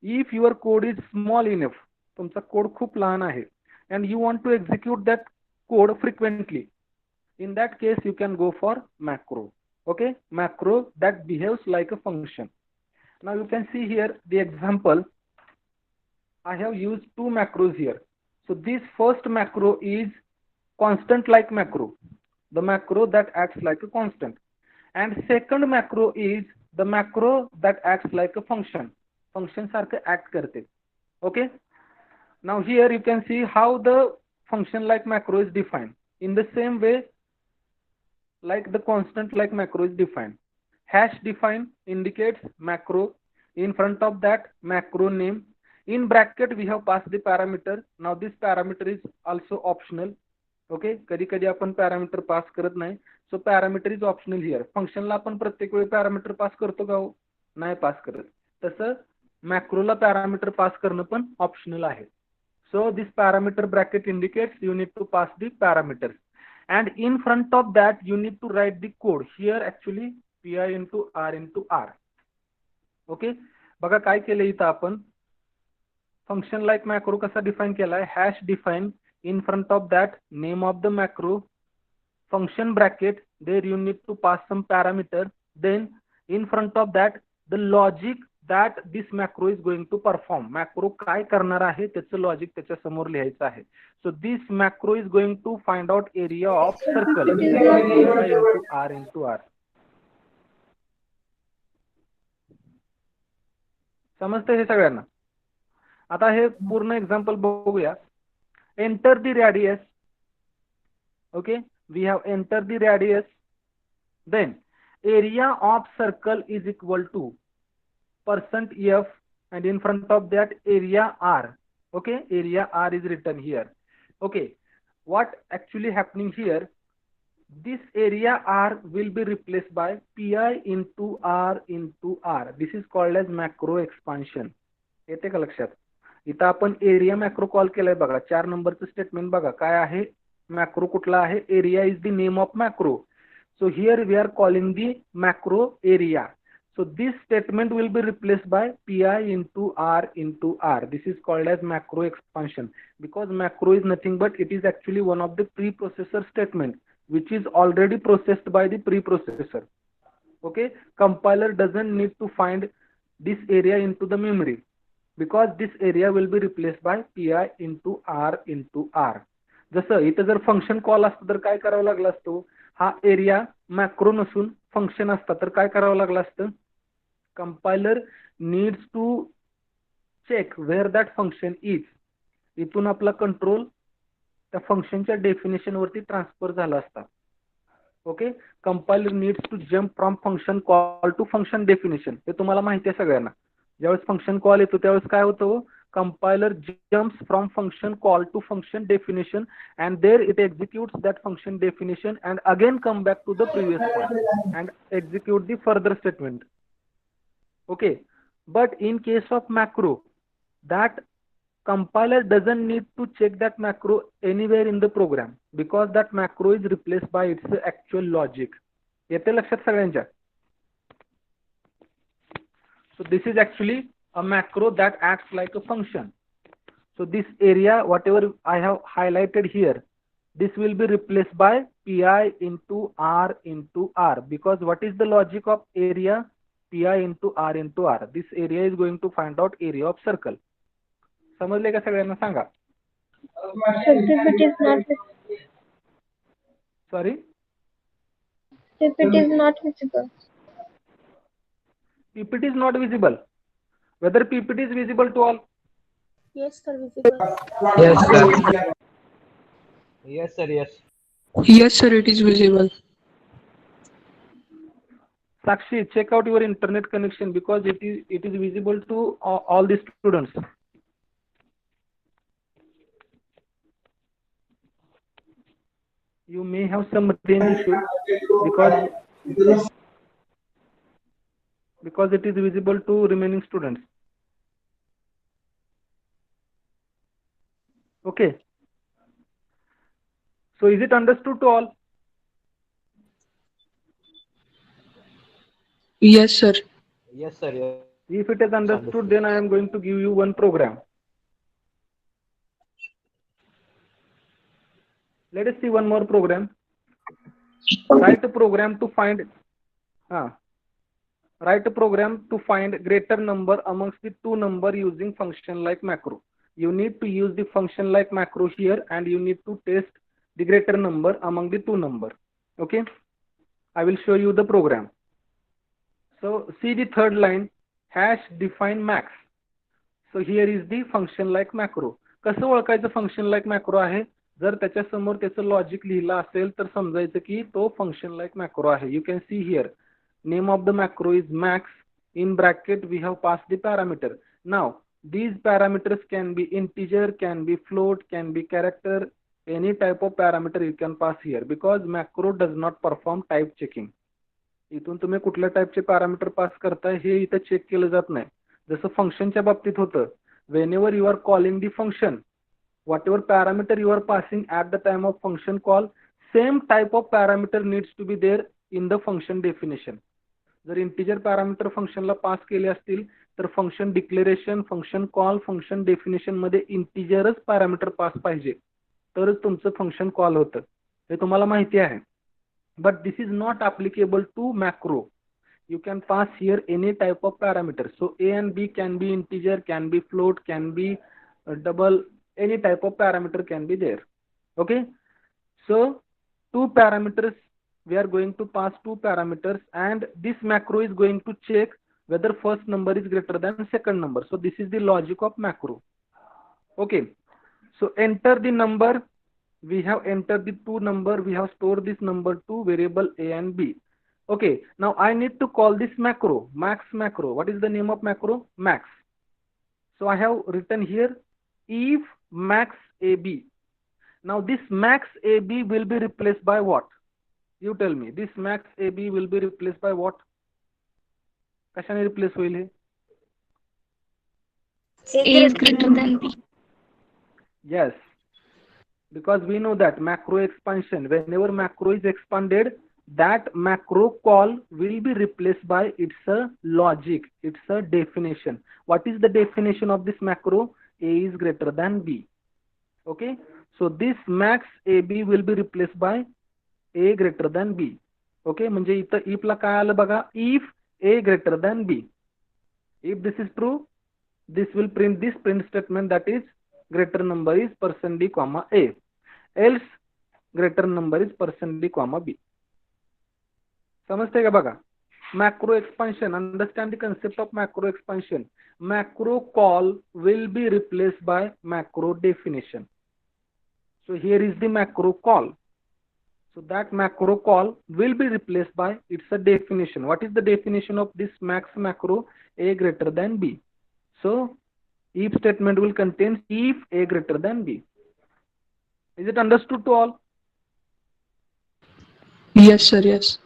if your code is small enough, तुमचा कोड खूप लहान आहे, and you want to execute that code frequently, in that case you can go for macro. Okay, macro that behaves like a function. Now you can see here the example. I have used two macros here. So this first macro is constant like macro, the macro that acts like a constant, and second macro is the macro that acts like a function. Function सारखे act करते. Okay, now here you can see how the function like macro is defined. In the same way like the constant like macro is defined. Hash define indicates macro. In front of that, macro name. In bracket we have passed the parameter. Now this parameter is also optional. Okay, कधी कधी आपण parameter pass करत नाही. सो parameter is optional here. फंक्शनला आपण प्रत्येक वेळी parameter pass करतो का? नाही पास करत. तसं मॅक्रोला पॅरामीटर पास करणं पण ऑप्शनल आहे. So this parameter bracket indicates you need to pass the parameters, and in front of that you need to write the code. Here actually pi into r. Okay, बघा काय केलं इथं आपण. Function like macro कसा define केलाय? Hash define, in front of that name of the macro, function bracket, there you need to pass some parameter, then in front of that the logic that this macro is going to perform. Macro काय करणार आहे त्याचं logic त्याच्या समोर लिहायचं आहे. So this macro is going to find out area of circle into r into r. समजतं हे सगळ्यांना? आता हे पूर्ण एक्झाम्पल बघूया. Enter the radius. Okay, we have entered the radius. Then area of circle is equal to %f, and in front of that area r. Okay, area r is written here. Okay, what actually happening here? This area r will be replaced by pi into r into r. This is called as macro expansion. येते का लक्षात? इथं आपण area macro call केलाय बघा. 4 नंबरचं statement बघा काय आहे. मॅक्रो कुठला आहे? Area is the name of macro. So here we are calling the macro area. So this statement will be replaced by pi into r into r. This is called as macro expansion, because macro is nothing but it is actually one of the preprocessor statement which is already processed by the preprocessor. Okay, compiler doesn't need to find this area into the memory, because this area will be replaced by pi into r into r. जसं इथं जर function call असतं तर काय करावं लागलं असतं? हा एरिया मॅक्रो नसून फंक्शन असतं तर काय करावं लागलं असतं? Compiler needs to check where that function is. इथून आपला कंट्रोल त्या फंक्शनच्या डेफिनेशन वरती ट्रान्सफर झाला असता. Okay, compiler needs to jump from function call to function definition. हे तुम्हाला माहिती आहे सगळ्यांना. ज्यावेळेस फंक्शन कॉल येतो त्यावेळेस काय होतं? Compiler jumps from function call to function definition, and there it executes that function definition and again come back to the previous point and execute the further statement. Okay, but in case of macro, that compiler doesn't need to check that macro anywhere in the program, because that macro is replaced by its actual logic. येते लक्षात सगळ्यांच्या? So this is actually a macro that acts like a function. So this area, whatever I have highlighted here, this will be replaced by pi into r into r, because what is the logic of area? pi into r. This area is going to find out area of circle. समजले का सगळ्यांना सांगा? If it is not Sorry, if it is not visible. PPT is not visible. Whether PPT is visible to all? Yes, sir, visible. Yes, sir. Yes, sir. Yes. Yes, sir, it is visible. Sakshi, check out your internet connection, because it is visible to all the students. You may have some range issue because it is visible to remaining students. Okay. So is it understood to all? Yes, sir. Yes, sir. Yes. If it is understood, then I am going to give you one program. Let us see one more program. Write a program to find greater number amongst the two number using function like macro. You need to use the function like macro here, and you need to test the greater number among the two number. Okay, I will show you the program. So see the third line, hash define max. So here is the function like macro. कसं ओळखायचं function like macro आहे? जर त्याच्या समोर त्याचं logic लिहिलं असेल तर समजायचं की तो फंक्शन लाईक मॅक्रो आहे. You can see here, name of the macro is max. In bracket we have passed the parameter. Now these parameters can be integer, can be float, can be character, any type of parameter you can pass here, because macro does not perform type checking. इथून तुम्ही कुठल्या टाइपचे parameter pass करताय हे इथे check केलं जात नाही. जसं फंक्शनच्या बाबतीत होतं, whenever you are calling the function, whatever parameter you are passing at the time of function call, same type of parameter needs to be there in the function definition. जर इंटिजर पॅरामीटर फंक्शनला पास केले असतील तर function declaration, function call, function definition मध्ये इंटिजरच parameter pass पाहिजे तरच तुमचं function call होतं. हे तुम्हाला माहिती आहे. But this is not applicable to macro. You can pass here any type of parameter. So A and B can be integer, can be float, can be double, any type of parameter can be there. Okay, so two parameters, we are going to pass two parameters, and this macro is going to check whether first number is greater than second number. So this is the logic of macro. Okay, so enter the number. We have entered the two number, we have stored this number to variable A and B. Okay, now I need to call this macro, max macro. What is the name of macro? Max. So I have written here if max AB. Now this max AB will be replaced by what? You tell me. This max AB will be replaced by what? कशाने replace होईल हे? A is greater than B. Yes, because we know that macro expansion, whenever macro is expanded, that macro call will be replaced by its a logic, its a definition. What is the definition of this macro? A is greater than B. Okay, so this max AB will be replaced by A greater than B. Okay, म्हणजे इथं if ला काय आलं बघा, if A greater than B. If this is true, this will print this print statement, that is greater number is %d comma A, else greater number is %d comma B. समजते का बघा? Macro expansion, understand the concept of macro expansion. Macro call will be replaced by macro definition. So here is the macro call. So that macro call will be replaced by its a definition. What is the definition of this max macro? A greater than B. So if statement will contain if A greater than B. Is it understood to all? Yes, sir. Yes.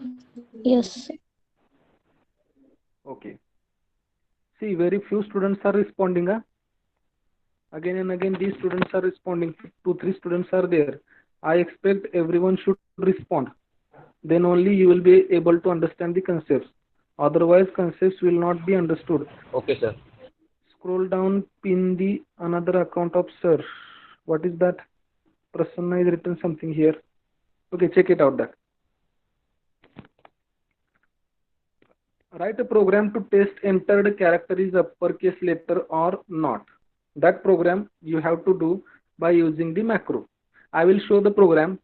Yes. Okay. See, very few students are responding. Again and again, these students are responding. 2-3 students are there. I expect everyone should respond. Then only you will be able to understand the concepts. Otherwise, concepts will not be understood. Okay, sir. scroll down, pin the another account of sir. What is that? Prasanna is written something here. Okay, check it out that. Write a program to test entered character is uppercase letter or not. That program you have to do by using the macro. I will show the program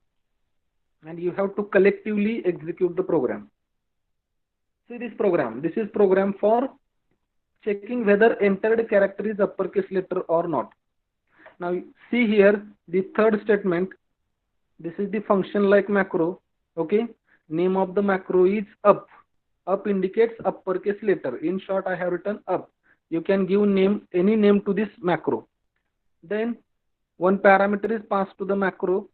and you have to collectively execute the program. See this program. This is program for checking whether entered character is uppercase letter or not. Now see here the third statement. This is the function like macro. Okay. Name of the macro is up. Up indicates uppercase letter. In short, I have written up. You can give name, any name to this macro. Then one parameter is passed to the macro.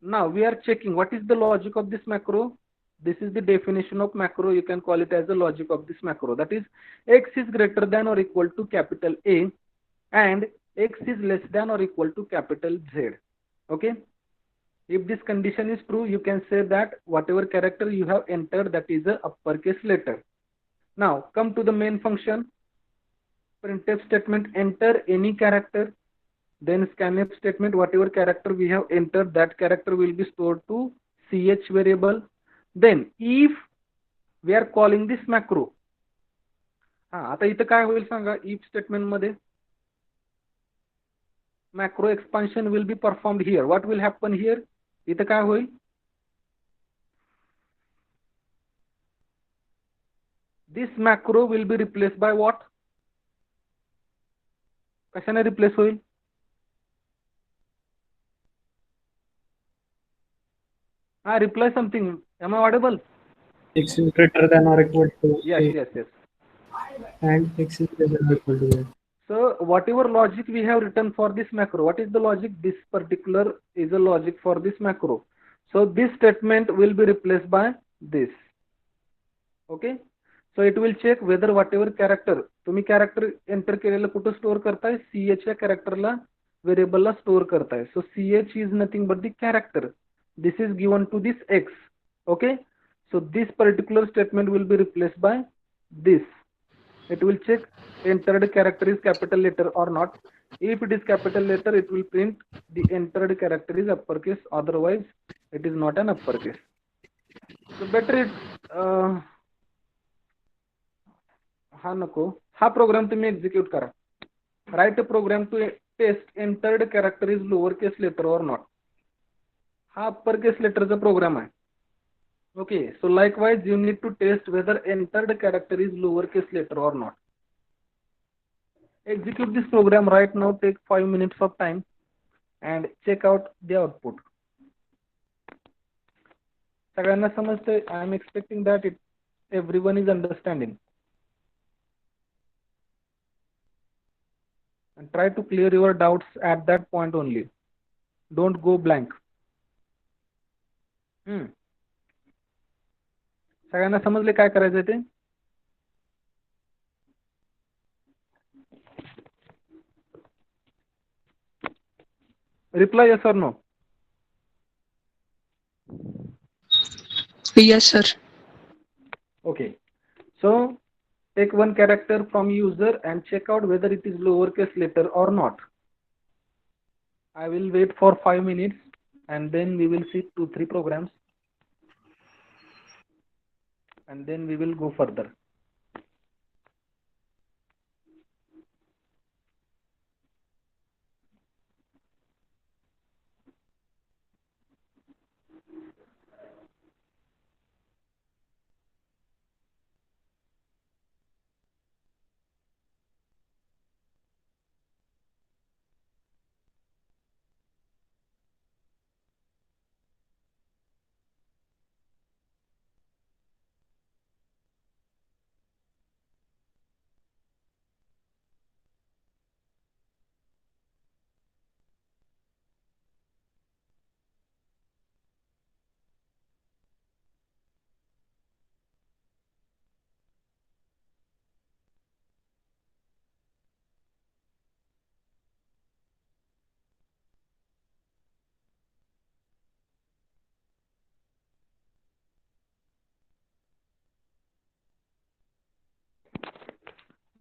Now we are checking what is the logic of this macro. This is the definition of macro. You can call it as the logic of this macro. That is, x is greater than or equal to capital A and x is less than or equal to capital Z. Okay. If this condition is true, you can say that whatever character you have entered, that is a uppercase letter. Now come to the main function. Printf statement, enter any character. Then scanf statement, whatever character we have entered, that character will be stored to ch variable. Then if we are calling this macro, आता इथं काय होईल सांगा, if statement मध्ये macro expansion will be performed here. What will happen here? इथं काय होईल? This macro will be replaced by what? कशाने replace होईल? Reply something. Am I audible? X is greater than or equal to Yes, A, yes, yes. and X is greater than or equal to A. So whatever logic we have written for this macro, what is the logic? This particular is a logic for this macro. So this statement will be replaced by this. Okay. So it will check whether whatever character तुम्ही character enter केलेलं कुठं store करताय, ch या character ला variable ला store करताय. So ch is nothing but the character. This is given to this x. Okay. So this particular statement will be replaced by this. It will check entered character is capital letter or not. If it is capital letter, it will print the entered character is uppercase. Otherwise, it is not an uppercase. So better it हा नको, हा programme तुम्ही execute करा. Write a program to test entered character is lower case letter और not. हा upper case लेटरचा program आहे. Okay. So likewise you need to test whether entered character is lower case letter और not. Execute this program right now. Take 5 minutes of time and check out the output. सगळ्यांना समजते? I am expecting that everyone is understanding. And try to clear your doubts at that point only. Don't go blank. सगळ्यांना समजले काय करायचं ते? Reply yes or no. Yes, sir. Okay. So take one character from user and check out whether it is lowercase letter or not. I will wait for 5 minutes and then we will see 2-3 programs and then we will go further.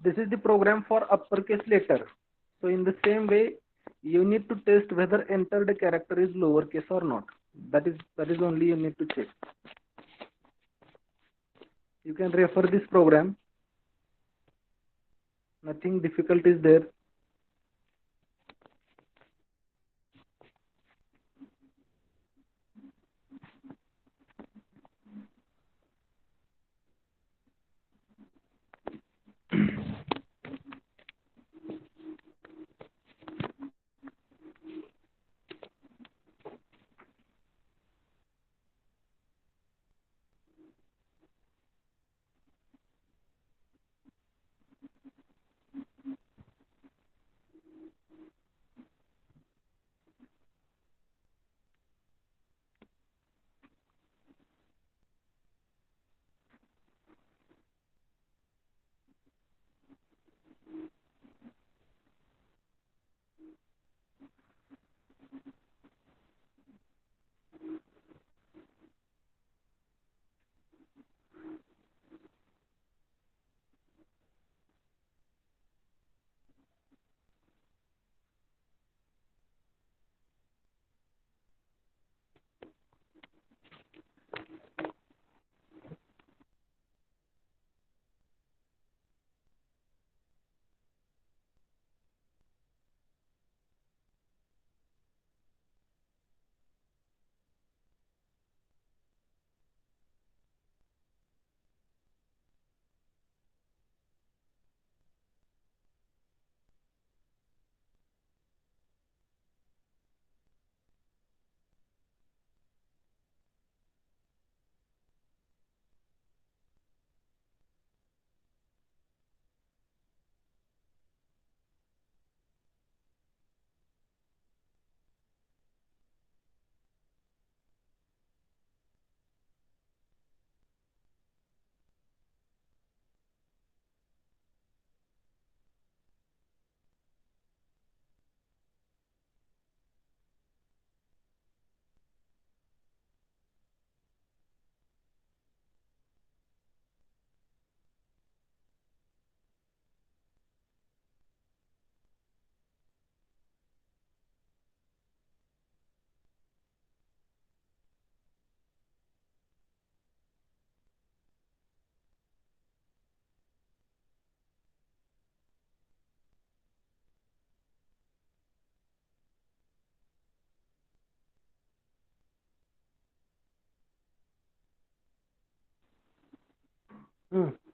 This is the program for uppercase letter. So in the same way, you need to test whether entered character is lowercase or not. That is only you need to check. You can refer this program. Nothing difficult is there.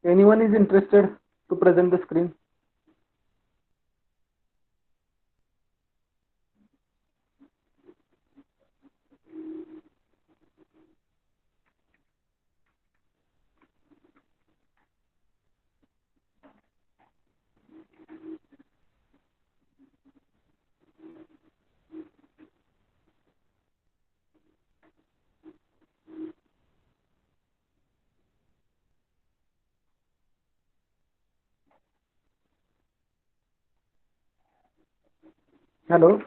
Anyone is interested to present the screen? Hello.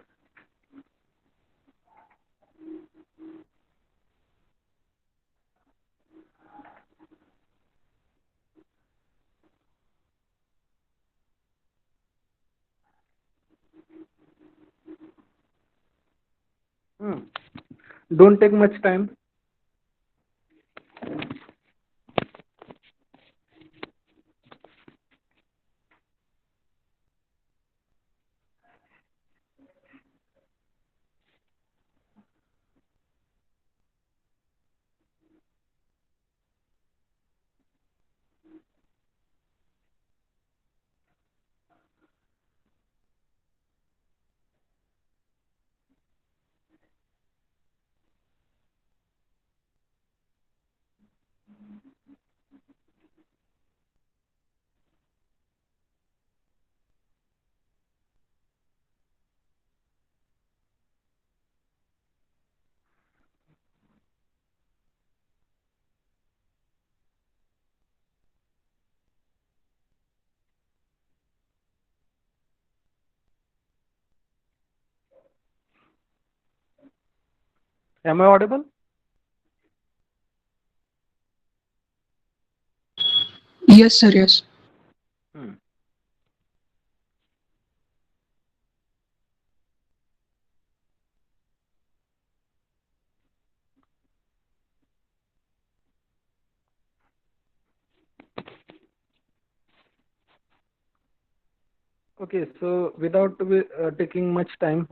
Don't take much time. Am I audible? Yes, sir. Yes. Okay, so without taking much time,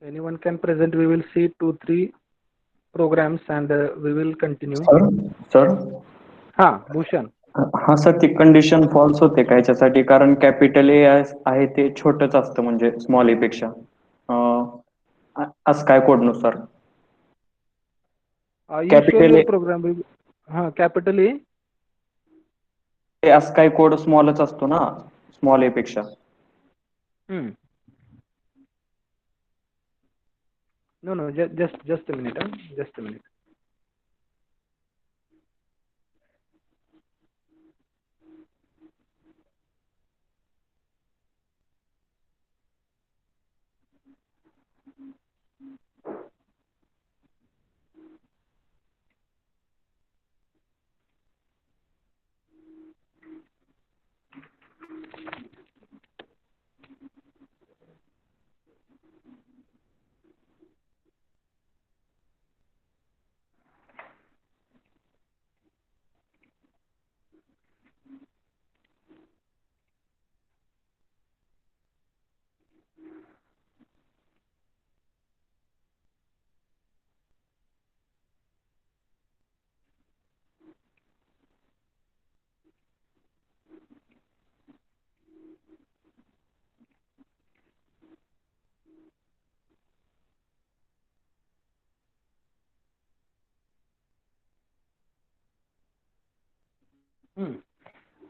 anyone can present. We will see 2-3 programs and we will continue. Sir sir हा भूषण. हा sir ती condition false होते का याच्यासाठी कारण capital ए आहे ते छोटंच असतं म्हणजे स्मॉल ए पेक्षा असं काय कोडनुसार You show capital your A program. हा कॅपिटल ए. असं काय कोड स्मॉलच असतो ना स्मॉल ए पेक्षा. No, just a minute. Just a minute.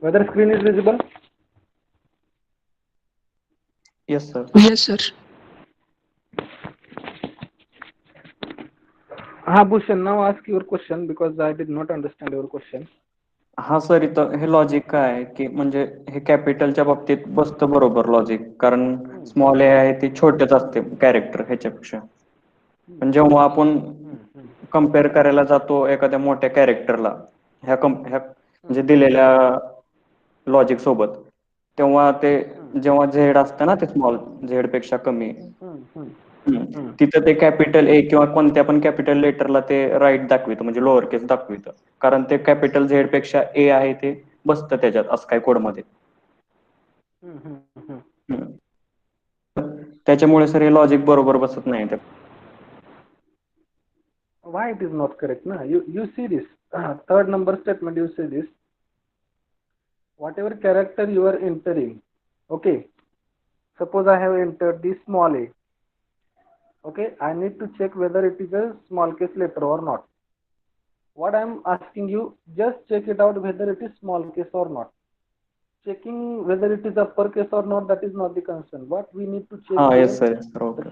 Whether screen is visible? Yes sir. Yes, sir. Bhushan, now ask your question because I did not understand your question. हा sir इथं हे logic काय आहे की म्हणजे हे कॅपिटलच्या बाबतीत बसतं बरोबर लॉजिक कारण स्मॉल ए आहे ते छोटेच असते कॅरेक्टर ह्याच्यापेक्षा पण जेव्हा आपण कम्पेअर करायला जातो एखाद्या मोठ्या कॅरेक्टरला ह्या म्हणजे दिलेल्या लॉजिक सोबत तेव्हा ते जेव्हा झेड असतं ना ते स्मॉल झेड पेक्षा कमी तिथं ते कॅपिटल ए किंवा कोणत्या पण कॅपिटल लेटरला ते राईट दाखवितं म्हणजे लोअर केस दाखवितं कारण ते कॅपिटल झेड पेक्षा ए आहे ते बसतं त्याच्यात असं काय कोडमध्ये. त्याच्यामुळे सर हे लॉजिक बरोबर बसत नाही. Why it is not correct? Na? You see this. Third number statement, you see this. Whatever character you are entering, okay. Suppose I have entered this small a. Okay, I need to check whether it is a small case letter or not. What I am asking you, just check it out whether it is small case or not. Checking whether it is uppercase or not, that is not the concern. What we need to check here. Yes sir. Okay.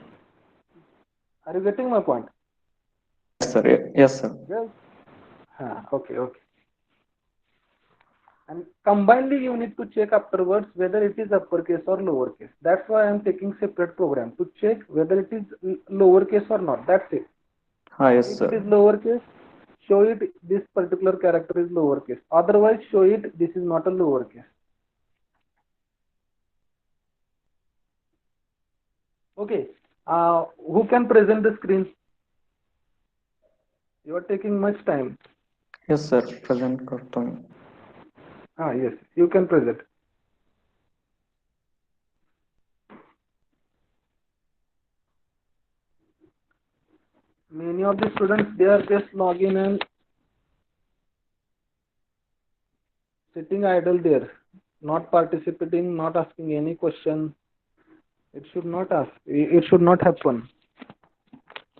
Are you getting my point? Yes sir. Yes sir. Well, okay. And combinedly you need to check afterwards whether it is uppercase or lowercase. That's why I am taking separate program to check whether it is lowercase or not. That's it. Yes if sir. it is lowercase, show it this particular character is lowercase. Otherwise, show it this is not a lowercase. Okay. Who can present the screen? You are taking much time. Yes sir. Present करतो मी. Yes, you can present. Many of the students, they are just logging and sitting idle there, not participating, not asking any question. It should not ask. It should not happen.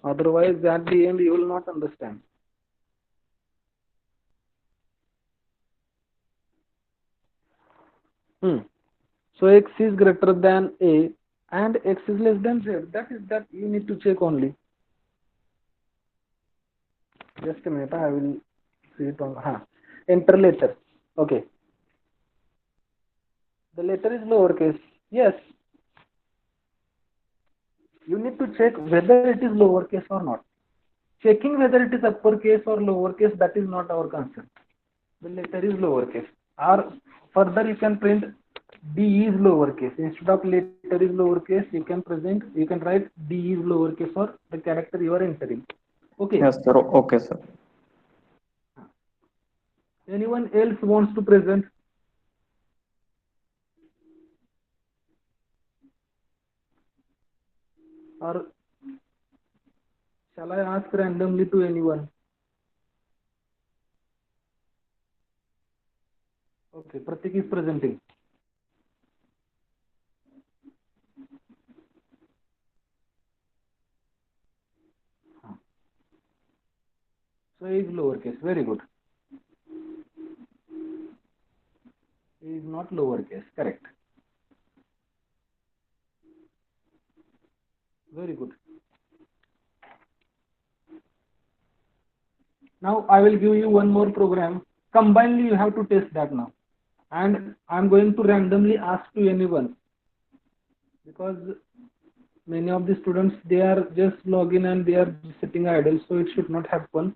Otherwise, at the end, you will not understand. So x is greater than a and x is less than z. That you need to check only. Just a minute, I will see it on. Enter letter. Okay. The letter is lowercase. Yes. You need to check whether it is lowercase or not. Checking whether it is uppercase or lowercase, that is not our concern. The letter is lowercase. Or further, you can print D is lowercase. Instead of letter is lowercase, you can write D is lowercase or the character you are entering. Okay. Yes sir. Okay sir. Anyone else wants to present? or shall I ask randomly to anyone? Okay, Pratik is presenting. So A is lowercase. Very good. A is not lowercase. Correct. Very good. Now I will give you one more program. Combinedly, you have to test that now. And I'm going to randomly ask to anyone, because many of the students, they are just login and they are sitting idle, so it should not happen.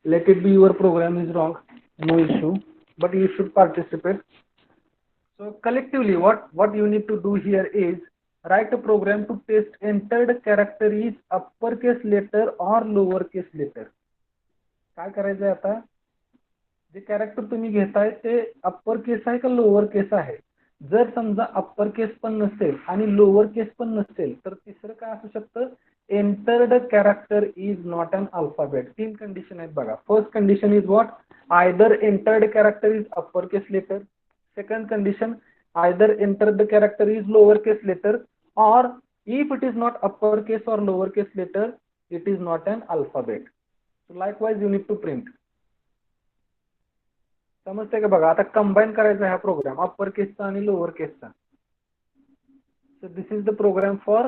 Let it be your program is wrong, no issue, but you should participate. So collectively, what you need to do here is write a program to test entered character is uppercase letter or lowercase letter. काय करायचं आहे आता, जे character तुम्ही घेताय ते upper case आहे का lower case आहे. जर समजा अप्पर केस पण नसेल आणि लोअर केस पण नसेल तर तिसरं काय असू शकतं, entered character is not an alphabet. 3 condition आहेत बघा. First condition is what, either entered character is upper case letter. Second condition, either entered character is lower case letter, or if it is not uppercase or lowercase letter, it is not an alphabet. So likewise you need to print. समजते का बघा, आता combine करायचा हा programme upper केसचा आणि lower केसचा. So this is the program for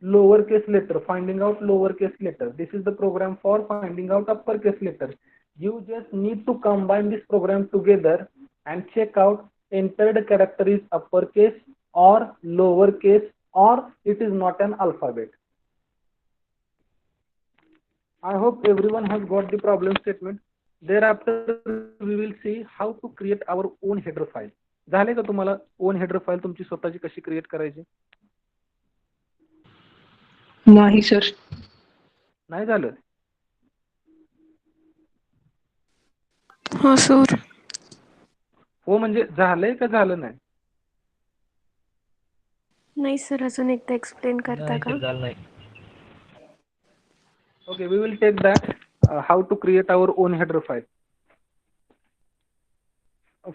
lowercase letter, finding out lowercase letter. This is the program for finding out uppercase letter. You just need to combine this program together and check out entered character is uppercase or lowercase or it is not an alphabet. I hope everyone has got the problem statement. Thereafter we will see how to create our own header file. झाले का तुम्हाला own header file तुमची स्वतःची कशी create करायची? नाही sir. नाही झालं? हो सर. हो म्हणजे झालंय का झालं नाही? नाही सर, अजून एकदा एक्सप्लेन करता नाही का? सर, झालं नाही. Okay, we will take that how to create our own header file.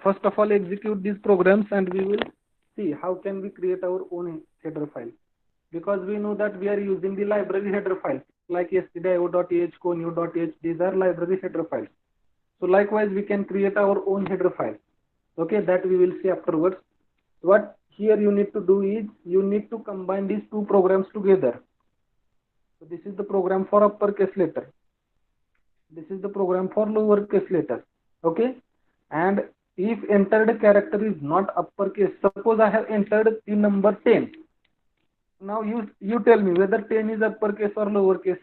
First of all, execute these programs and we will see how can we create our own header file. Because we know that we are using the library header file like stdio.h, connew.h. These are library header files. So likewise, we can create our own header file. Okay, that we will see afterwards. What here you need to do is you need to combine these two programs together. So this is the program for uppercase letter. This is the program for lowercase letter. Okay, and if entered character is not uppercase, suppose I have entered the number 10. Now you tell me whether 10 is uppercase or lowercase.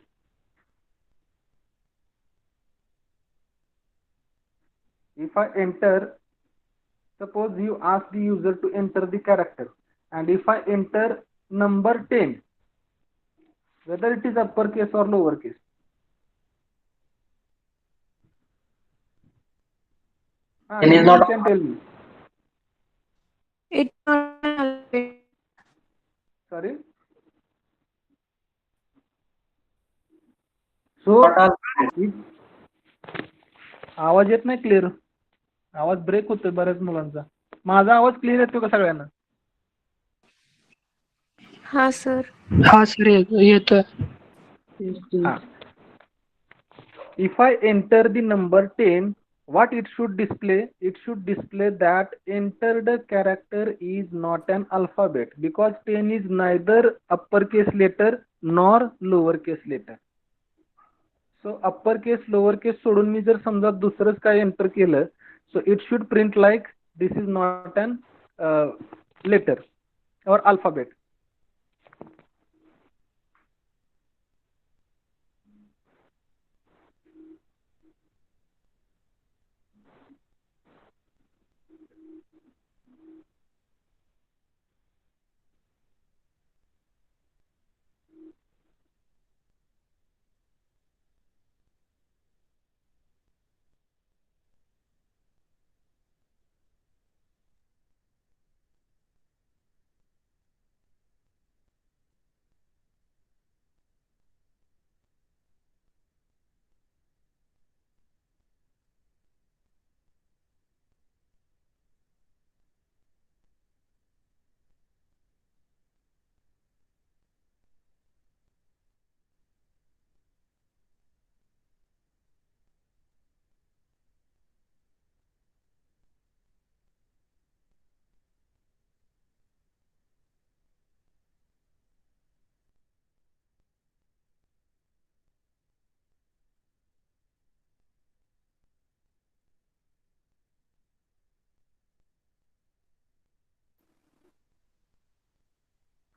If I enter, suppose you ask the user to enter the character, and if I enter number 10, whether it is uppercase or lowercase. It is not. You can tell me. It Sorry. So आवाज येत नाही clear, आवाज break होतोय बऱ्याच मुलांचा. माझा आवाज clear येतो का सगळ्यांना? हा सर. हा सर येतोय. If I enter the number 10, what it should display? It should display that entered character is not an alphabet because 10 is neither uppercase letter nor lowercase letter. So uppercase lowercase सोडून मी जर समजा दुसरंच काय enter केलं, so it should print like this is not an letter or alphabet.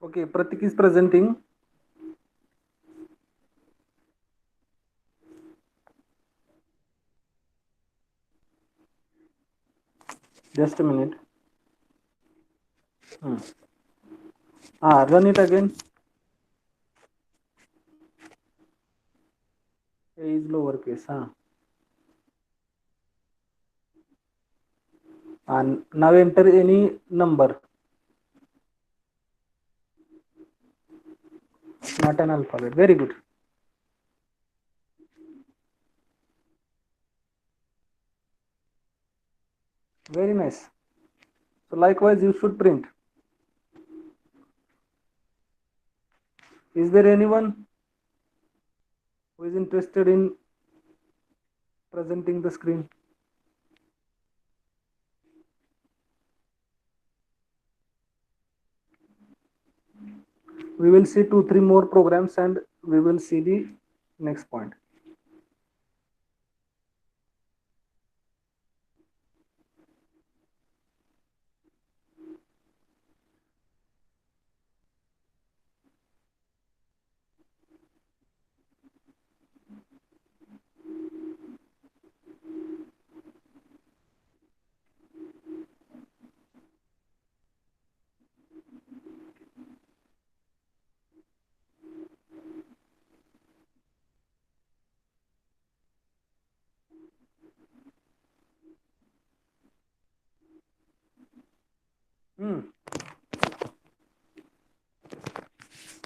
Okay, Pratik is presenting. Just a minute. Run it again. A is lowercase. And now enter any number. Not an alphabet. Very good. Very nice. So likewise, you should print. Is there anyone who is interested in presenting the screen? We will see 2-3 more programs and we will see the next point.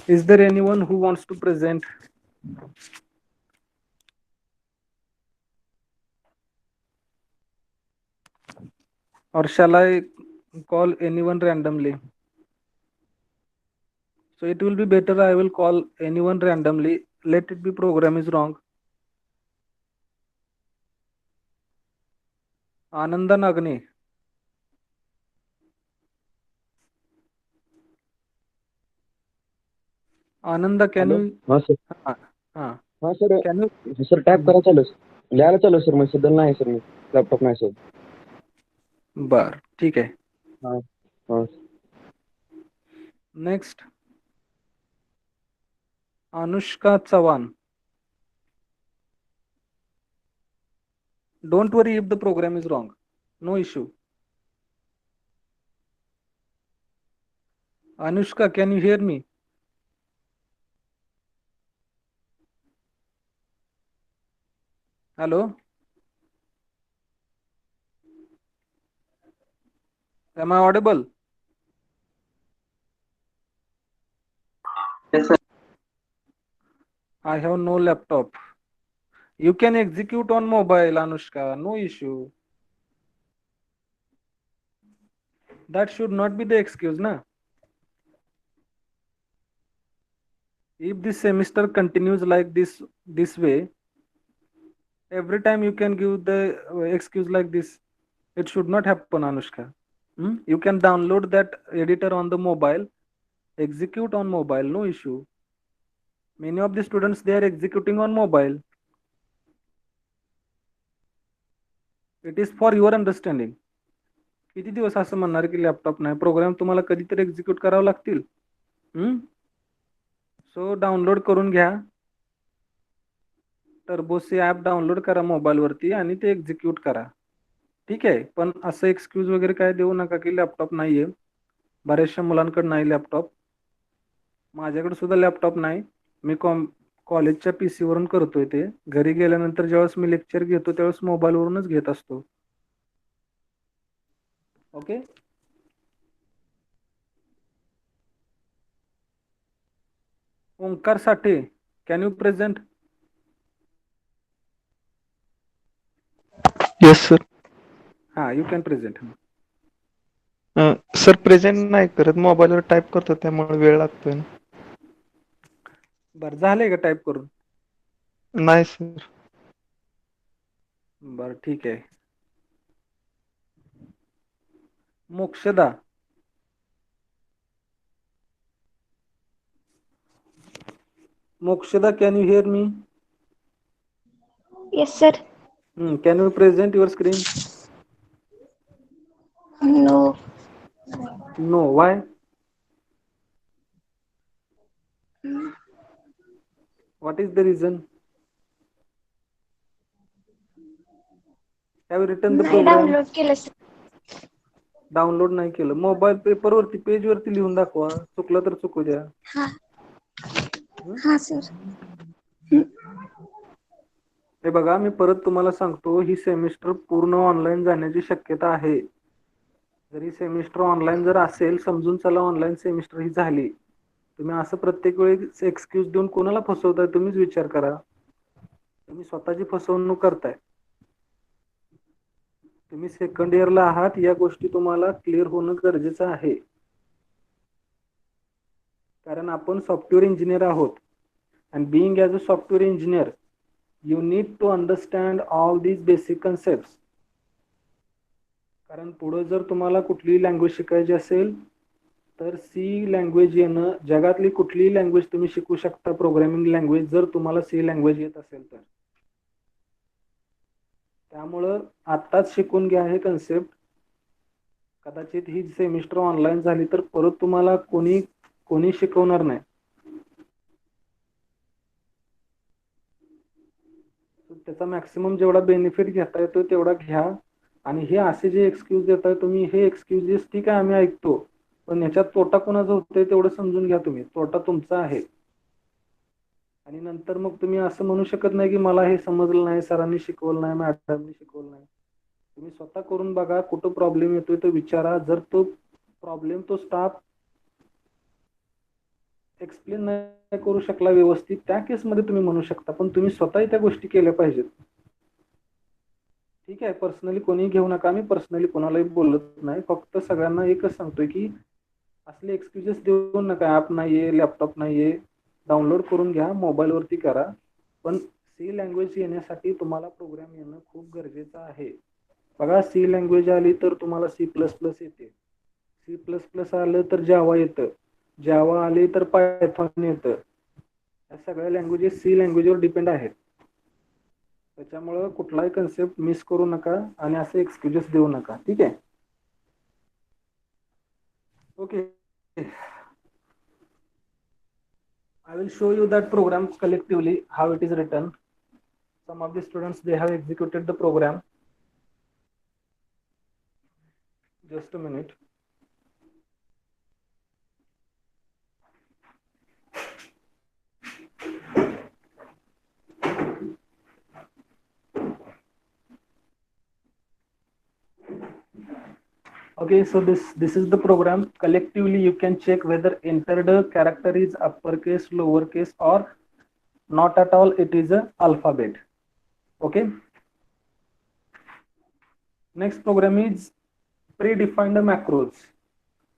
Is there anyone who wants to present? Or shall I call anyone randomly? So it will be better I will call anyone randomly. Let it be program is wrong. Ananda Nagni. Ananda, can Hello? you? हाँ sir हाँ, हाँ sir can you? Sir tap करा चालू लिहायला चालू sir मी सध्या नाही sir मी laptop नाही सर बर ठीक आहे. हाँ हाँ Next, Anushka Chavan. Don't worry if the program is wrong. No issue. Anushka, can you hear me? Hello? Am I audible? Yes, sir. I have no laptop. You can execute on mobile, Anushka. No issue. That should not be the excuse, na? If this semester continues like this way, every time you can give the excuse like this. It should not happen, Anushka. You can download that editor on the mobile, execute on mobile, no issue. Many of the students, they are executing on mobile. It is for your understanding. किती दिवस असं म्हणणार की laptop नाही, programme तुम्हाला कधीतरी execute करावं लागतील. सो डाउनलोड करून घ्या. टर्बोचे ॲप डाउनलोड करा मोबाईलवरती आणि ते एक्झिक्यूट करा. ठीक आहे, पण असं एक्सक्यूज वगैरे काय देऊ नका की लॅपटॉप नाहीये. बऱ्याचशा मुलांकडे नाही लॅपटॉप. माझ्याकडे सुद्धा लॅपटॉप नाही. मी कॉलेजच्या PC वरून करतोय ते. घरी गेल्यानंतर ज्यावेळेस मी लेक्चर घेतो त्यावेळेस मोबाईलवरूनच घेत असतो. Okay. Omkar Sathe, can you present? Yes, sir. You can present. Sir present नाही करत, मोबाईलवर टाईप करतो त्यामुळे वेळ लागतोय ना. बरं, झालंय का टाईप करून? नाही सर. बरं ठीक आहे. Mokshada. Mokshada, can you hear me? Yes, sir. Can you present your screen? No. No, why? What is the reason? Have you written the नाही program? डाउनलोड केलं सर. डाउनलोड नाही केलं. मोबाईल पेपर वरती पेज वरती लिहून दाखवा. चुकलं तर चुकू द्या. हा हा सर. हे बघा, मी परत तुम्हाला सांगतो, ही सेमिस्टर पूर्ण ऑनलाईन जाण्याची शक्यता आहे. जरी सेमिस्टर ऑनलाईन जर असेल, समजून चला ऑनलाईन सेमिस्टर ही झाली, तुम्ही असं प्रत्येक वेळी एक्सक्यूज देऊन कोणाला फसवताय तुम्हीच विचार करा. तुम्ही स्वतःची फसवणूक करताय. तुम्ही सेकंड इयरला आहात, या गोष्टी तुम्हाला क्लिअर होणं गरजेचं आहे. कारण आपण सॉफ्टवेअर इंजिनियर आहोत. And being as a software engineer you need to understand all these basic concepts. कारण पुढे जर तुम्हाला कुठलीही लँग्वेज शिकायची असेल तर सी लँग्वेज येणं, जगातली कुठलीही लँग्वेज तुम्ही शिकू शकता प्रोग्रामिंग लँग्वेज, जर तुम्हाला सी लँग्वेज येत असेल तर. त्यामुळं आत्ताच शिकून घ्या हे कन्सेप्ट. कदाचित ही सेमिस्टर ऑनलाईन झाली तर परत तुम्हाला कोणी शिकवणार नाही. त्याचा मॅक्सिमम जेवढा बेनिफिट घेता येतो तेवढा घ्या. आणि हे असे जे एक्सक्यूज देताय तुम्ही, हे एक्सक्यूजेस ठीक आहे आम्ही ऐकतो, पण याच्यात तोटा कोणाचा होतोय तेवढं समजून घ्या तुम्ही. तोटा तुमचा आहे. आणि नंतर मग तुम्ही असं म्हणू शकत नाही की मला हे समजलं नाही, सरांनी शिकवलं नाही, मॅडमनी शिकवलं नाही. तुम्ही स्वतः करून बघा, कुठं प्रॉब्लेम येतोय तो विचारा. जर तो प्रॉब्लेम तो स्टाफ एक्सप्लेन नाही करू शकला व्यवस्थित, त्या केसमध्ये तुम्ही म्हणू शकता, पण तुम्ही स्वतः त्या गोष्टी केल्या पाहिजेत. ठीक आहे, पर्सनली कोणी घेऊ नका. मी पर्सनली कोणालाही बोलत नाही, फक्त सगळ्यांना एकच सांगतोय की असले एक्सक्युजेस देऊ नका. ॲप नाहीये, लॅपटॉप नाहीये, डाउनलोड करून घ्या, मोबाईलवरती करा. पण सी लँग्वेज येण्यासाठी तुम्हाला प्रोग्राम येणं खूप गरजेचं आहे. बघा, सी लँग्वेज आली तर तुम्हाला C++ येते, C++ आलं तर जावा येतं, जावा आले तर पायथॉन येतं. या सगळ्या लँग्वेजेस सी लँग्वेजवर डिपेंड आहेत. त्याच्यामुळं कुठलाही कन्सेप्ट मिस करू नका आणि असे एक्सक्युजेस देऊ नका. ठीक आहे, okay. I will show you that program collectively, how it is written. Some of the students, they have executed the program. Just a minute. Okay, so this is the program. Collectively you can check whether entered character is uppercase, lowercase, or not at all, it is a alphabet. Okay, next program is predefined macros.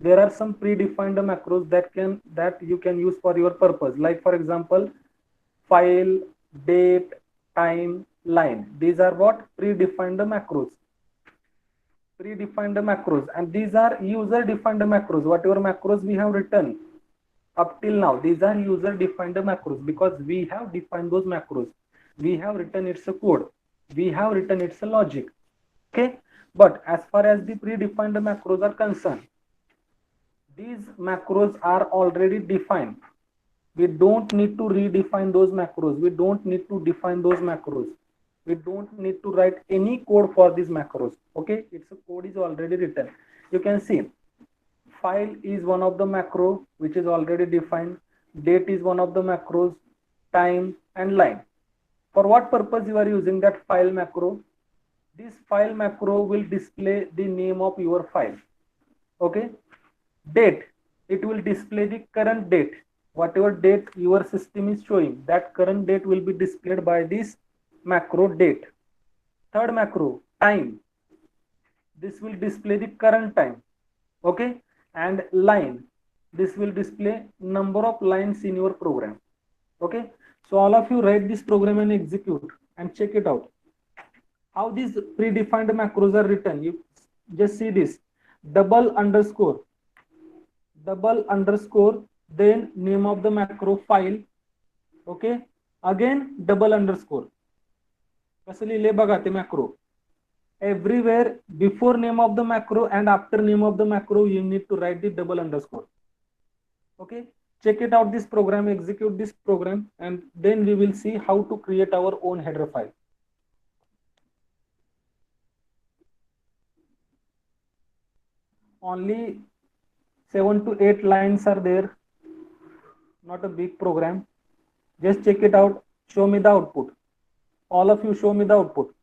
There are some predefined macros that you can use for your purpose, like for example file, date, time, line. These are what? Predefined macros. Predefined macros, and these are user defined macros. Whatever macros we have written up till now, these are user defined macros because we have defined those macros. We have written its a code, we have written its a logic. Okay, but as far as the predefined macros are concerned, these macros are already defined. We don't need to redefine those macros. We don't need to define those macros. We don't need to write any code for these macros. Okay, its code is already written. You can see file is one of the macro which is already defined, date is one of the macros, time and line. For what purpose you are using that file macro? This file macro will display the name of your file. Okay, date, it will display the current date. Whatever date your system is showing, that current date will be displayed by this macro date. Third macro, time, this will display the current time. Okay, and line, this will display number of lines in your program. Okay, so all of you write this program and execute and check it out. How these predefined macros are written, you just see this: double underscore, then name of the macro file. Okay, again double underscore. कसं लिहिले बघा ते macro. Everywhere before name of the macro and after name of the macro you need to write the double underscore. Okay, check it out, this program, execute this program, and then we will see how to create our own header file. Only 7 to 8 lines are there, not a big program. Just check it out, show me the output. All of you show me the output.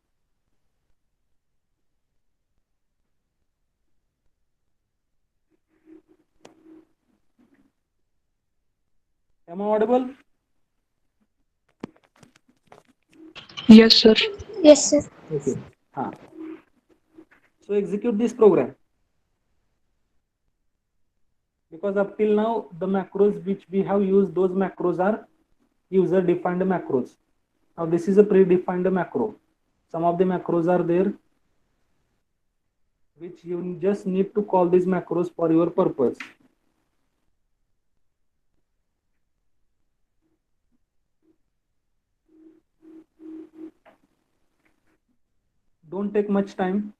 Am I audible? Yes, sir. Yes, sir. Okay. So execute this program. Because up till now, the macros which we have used, those macros are user defined macros. Now this is a predefined macro. Some of the macros are there which you just need to call these macros for your purpose. Don't take much time.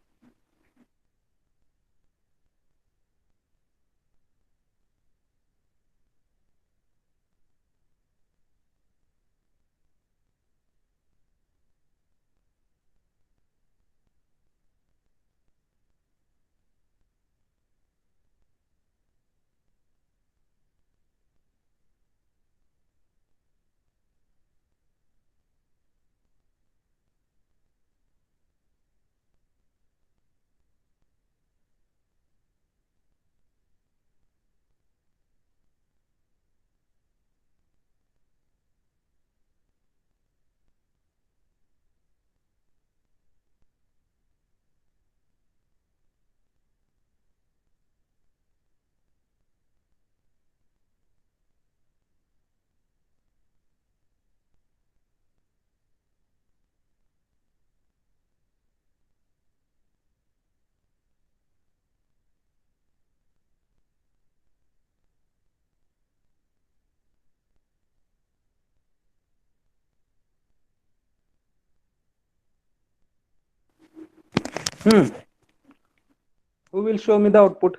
Who will show me the output?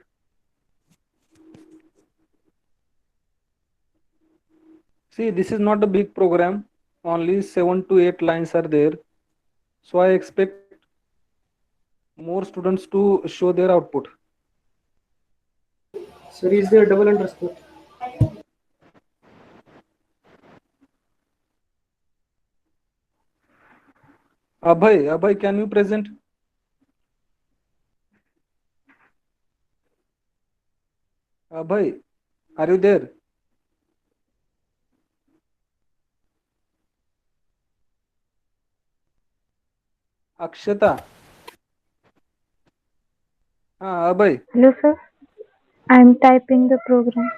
See, this is not a big program. Only 7 to 8 lines are there. So I expect more students to show their output. Sir, is there double underscore? Abhay, can you present? Abhay, are you there? Akshata. Abhay. Hello, sir. I'm typing the program.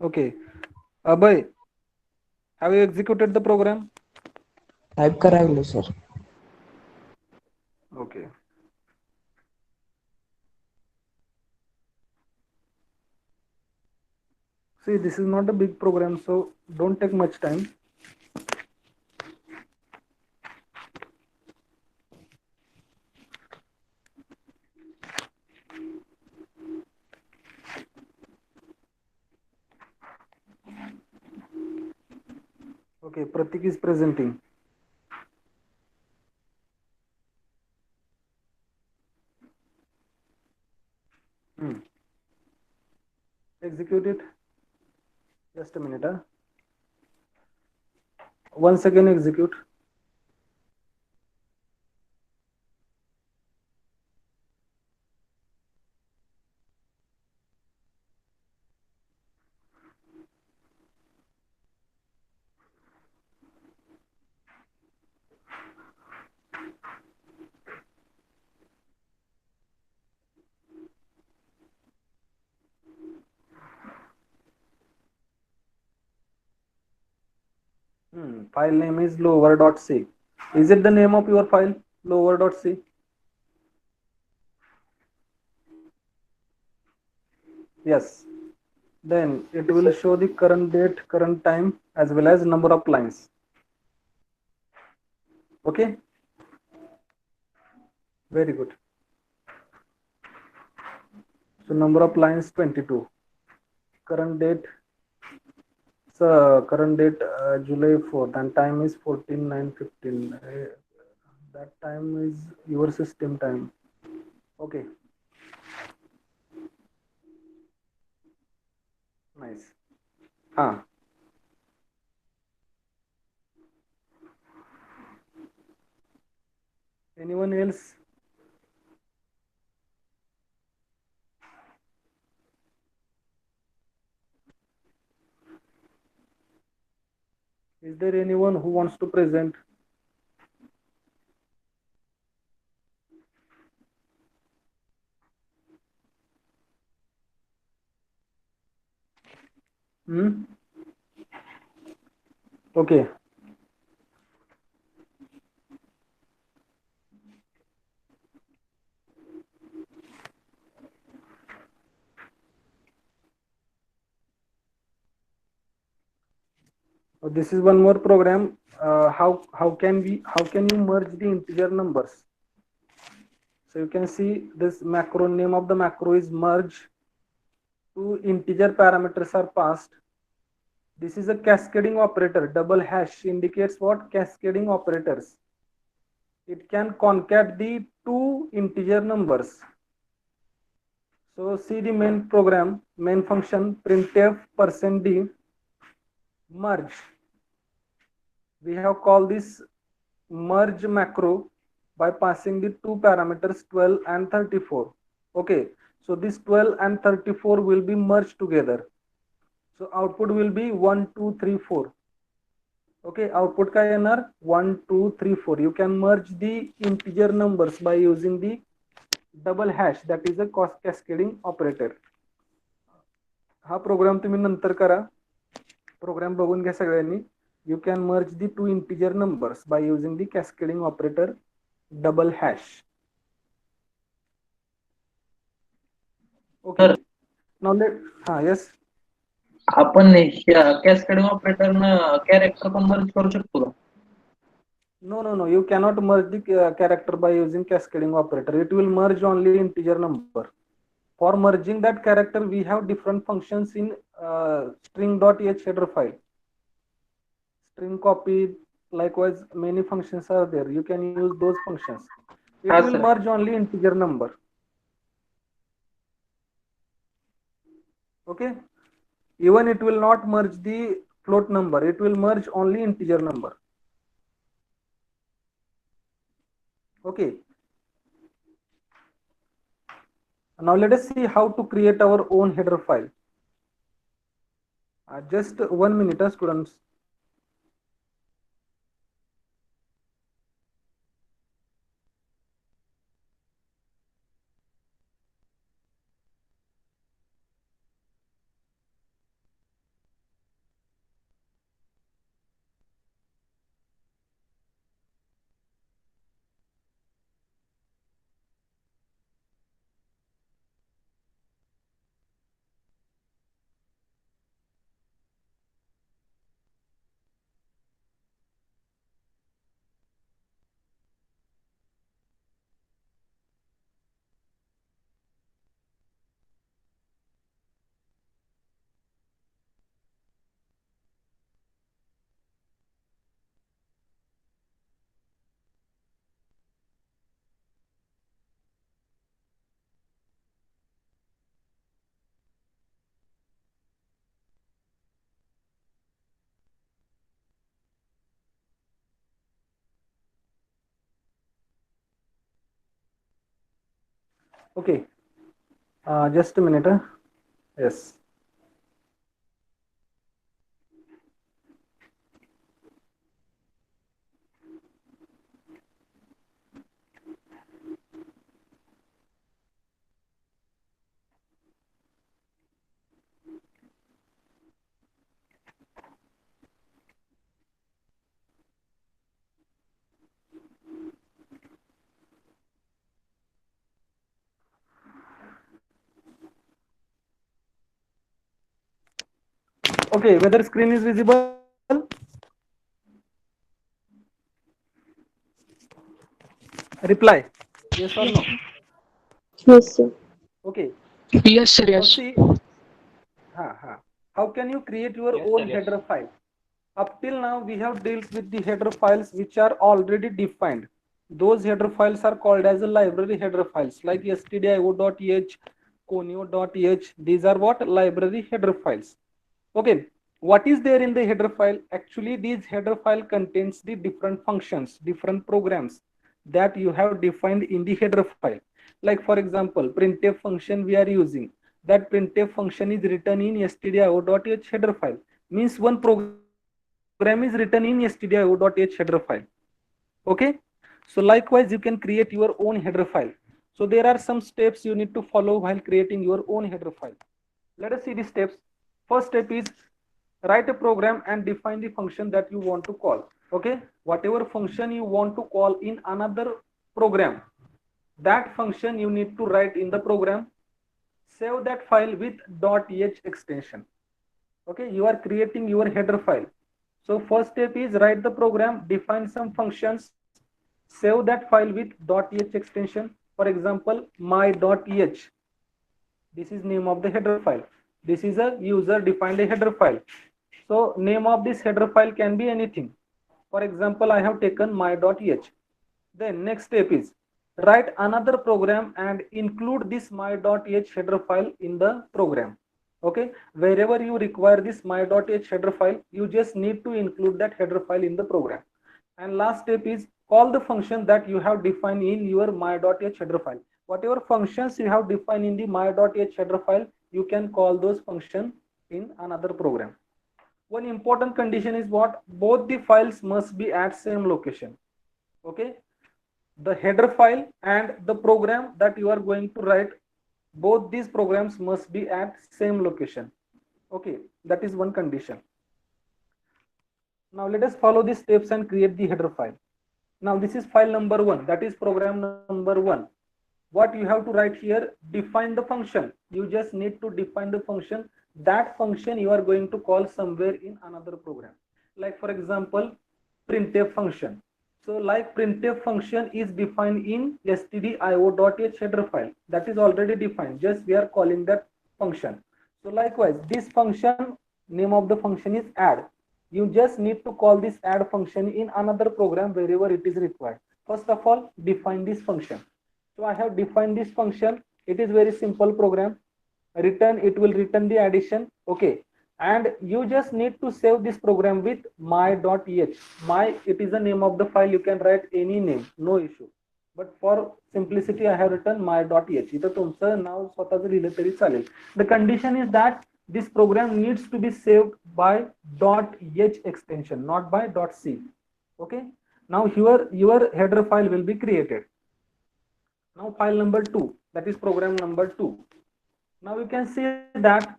Okay. Abhay, have you executed the program? Type करायलो sir. Okay. See, this is not a big program, so don't take much time. Okay, Pratik is presenting. Execute it. Just a minute. Once again, execute. File name is lower.c. Is it the name of your file, lower.c? Yes. Then it will show the current date, current time, as well as number of lines. Okay. Very good. So number of lines 22. Current date current date July 4th and time is 14:9:15. That time is your system time. Okay. Nice. Anyone else? Is there anyone who wants to present? Okay. This is one more program. How can you merge the integer numbers? So you can see this macro, name of the macro is merge. Two integer parameters are passed. This is a cascading operator. Double hash indicates what? Cascading operators. It can concat the two integer numbers. So see the main program, main function printf %d merge. We have called this merge macro by passing the two parameters 12 and 34. Okay, so this 12 and 34 will be merged together. So output will be 1, 2, 3, 4. Okay, output का येणार 1, 2, 3, 4. You can merge the integer numbers by using the double hash, that is a cascading operator. हा programme तुम्ही नंतर करा. Programme बघून घ्या सगळ्यांनी. You can merge the two integer numbers by using the cascading operator double hash. Okay. Now yes. आपण cascading operator character पण मर्ज करू शकतो का? No. You cannot merge the character by using cascading operator. It will merge only integer number. For merging that character, we have different functions in string.h header file. String copy, likewise, many functions are there. You can use those functions. It will merge only integer number. Okay. Even it will not merge the float number. It will merge only integer number. Okay. Now let us see how to create our own header file. Just 1 minute, students. Okay. Just a minute. Yes. Okay, whether screen is visible? Reply. Yes or no? Yes, sir. Okay. Yes, sir. Yes. See, How can you create your Yes, own sir, yes. header file? Up till now, we have dealt with the header files which are already defined. Those header files are called as a library header files, like stdio.h, conio.h. These are what? Library header files. Okay. What is there in the header file? Actually, these header file contains the different functions, different programs that you have defined in the header file. Like for example, printf function we are using. That printf function is written in stdio.h header file. Means one program is written in stdio.h header file. Okay. So likewise, you can create your own header file. So there are some steps you need to follow while creating your own header file. Let us see the steps. First step is write a program and define the function that you want to call. Okay. Whatever function you want to call in another program, that function you need to write in the program. Save that file with .h extension. Okay. You are creating your header file. So first step is write the program, define some functions, save that file with .h extension. For example, my.h. This is name of the header file. This is a user defined header file. So name of this header file can be anything. For example, I have taken my.h. Then next step is write another program and include this my.h header file in the program. Okay, wherever you require this my.h header file, you just need to include that header file in the program. And last step is call the function that you have defined in your my.h header file. Whatever functions you have defined in the my.h header file, you can call those functions in another program. One important condition is what? Both the files must be at same location. Okay, the header file and the program that you are going to write, both these programs must be at same location. Okay, that is one condition. Now let us follow these steps and create the header file. Now this is file number 1, that is program number 1. What you have to write here, define the function. You just need to define the function. That function you are going to call somewhere in another program. Like for example, printf function. So like printf function is defined in stdio.h header file. That is already defined. Just we are calling that function. So likewise, this function, name of the function is add. You just need to call this add function in another program wherever it is required. First of all, define this function. So I have defined this function. It is very simple program. Return, it will return the addition. Okay. And you just need to save this program with my.h. My, it is the name of the file. You can write any name, no issue. But for simplicity, I have written my.h. इथं तुमचं नाव स्वतःचं लिहिलं तरी चालेल. The condition is that this program needs to be saved by .h extension, not by .c. Okay. Now here your header file will be created. Now file number 2, that is program number 2. Now you can see that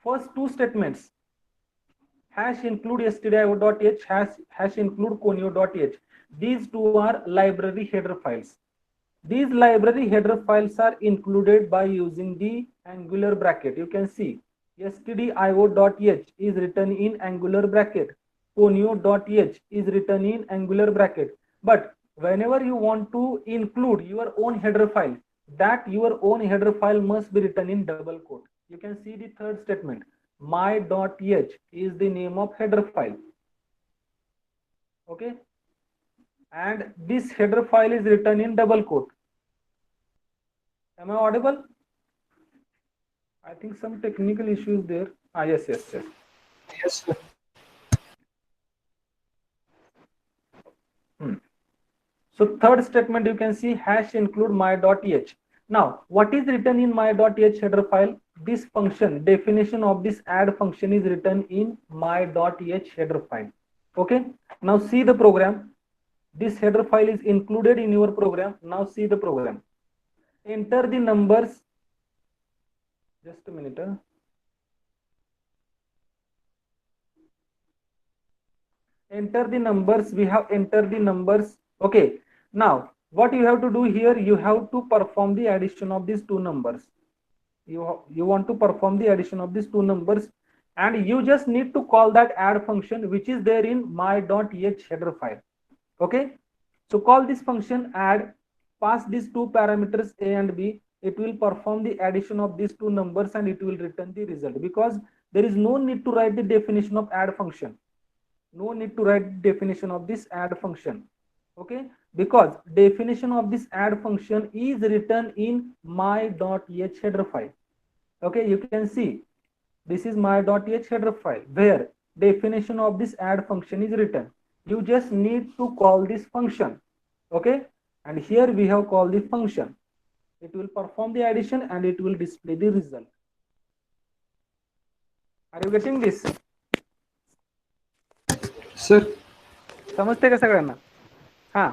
first two statements, hash include stdio.h, hash include conio.h. These two are library header files. These library header files are included by using the angular bracket. You can see stdio.h is written in angular bracket. Conio.h is written in angular bracket. But whenever you want to include your own header file, that your own header file must be written in double quote. You can see the third statement. My.h is the name of header file. Okay. And this header file is written in double quote. Am I audible? I think some technical issues there. Yes. Yes, sir. So third statement, you can see hash include my.h. Now, what is written in my.h header file? This function, definition of this add function is written in my.h header file. Okay. Now see the program. This header file is included in your program. Now see the program. Enter the numbers. Just a minute. Enter the numbers. We have entered the numbers. Okay. Now, what you have to do here, you have to perform the addition of these two numbers. You want to perform the addition of these two numbers, and you just need to call that add function which is there in my.h header file. Okay. So call this function add, pass these two parameters a and b. It will perform the addition of these two numbers and it will return the result, because there is no need to write the definition of add function. No need to write definition of this add function. Okay, because definition of this add function is written in my.h header file. Okay, you can see this is my.h header file where definition of this add function is written. You just need to call this function. Okay, and here we have called the function. It will perform the addition and it will display the result. Are you getting this? Sir समजते का सगळ्यांना? हा,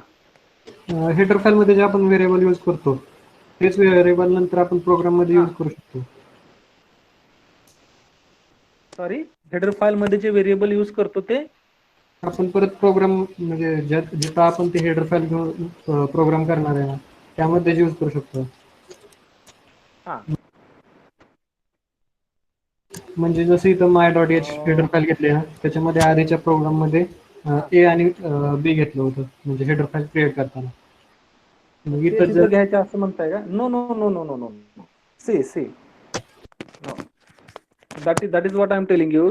header file मध्ये जे आपण variable use करतो तेच variable नंतर आपण प्रोग्राम मध्ये यूज करू शकतो. सॉरी, हेडर फाईल मध्ये जे व्हेरिएबल यूज करतो ते आपण परत प्रोग्राम म्हणजे जिथं आपण ते हेडर फाईल घेऊन प्रोग्राम करणार आहे ना त्यामध्ये यूज करू शकतो. हा, म्हणजे जसं इथं my.h हेडर फाईल घेतली ना त्याच्यामध्ये आधीच्या प्रोग्राम मध्ये ए आणि बी घेतलं होतं म्हणजे हेडर फाईल क्रिएट करताना. मग ते इथं तिथं जर घ्यायचं असं म्हणताय का? No no no no no no see no, that is what I am telling you.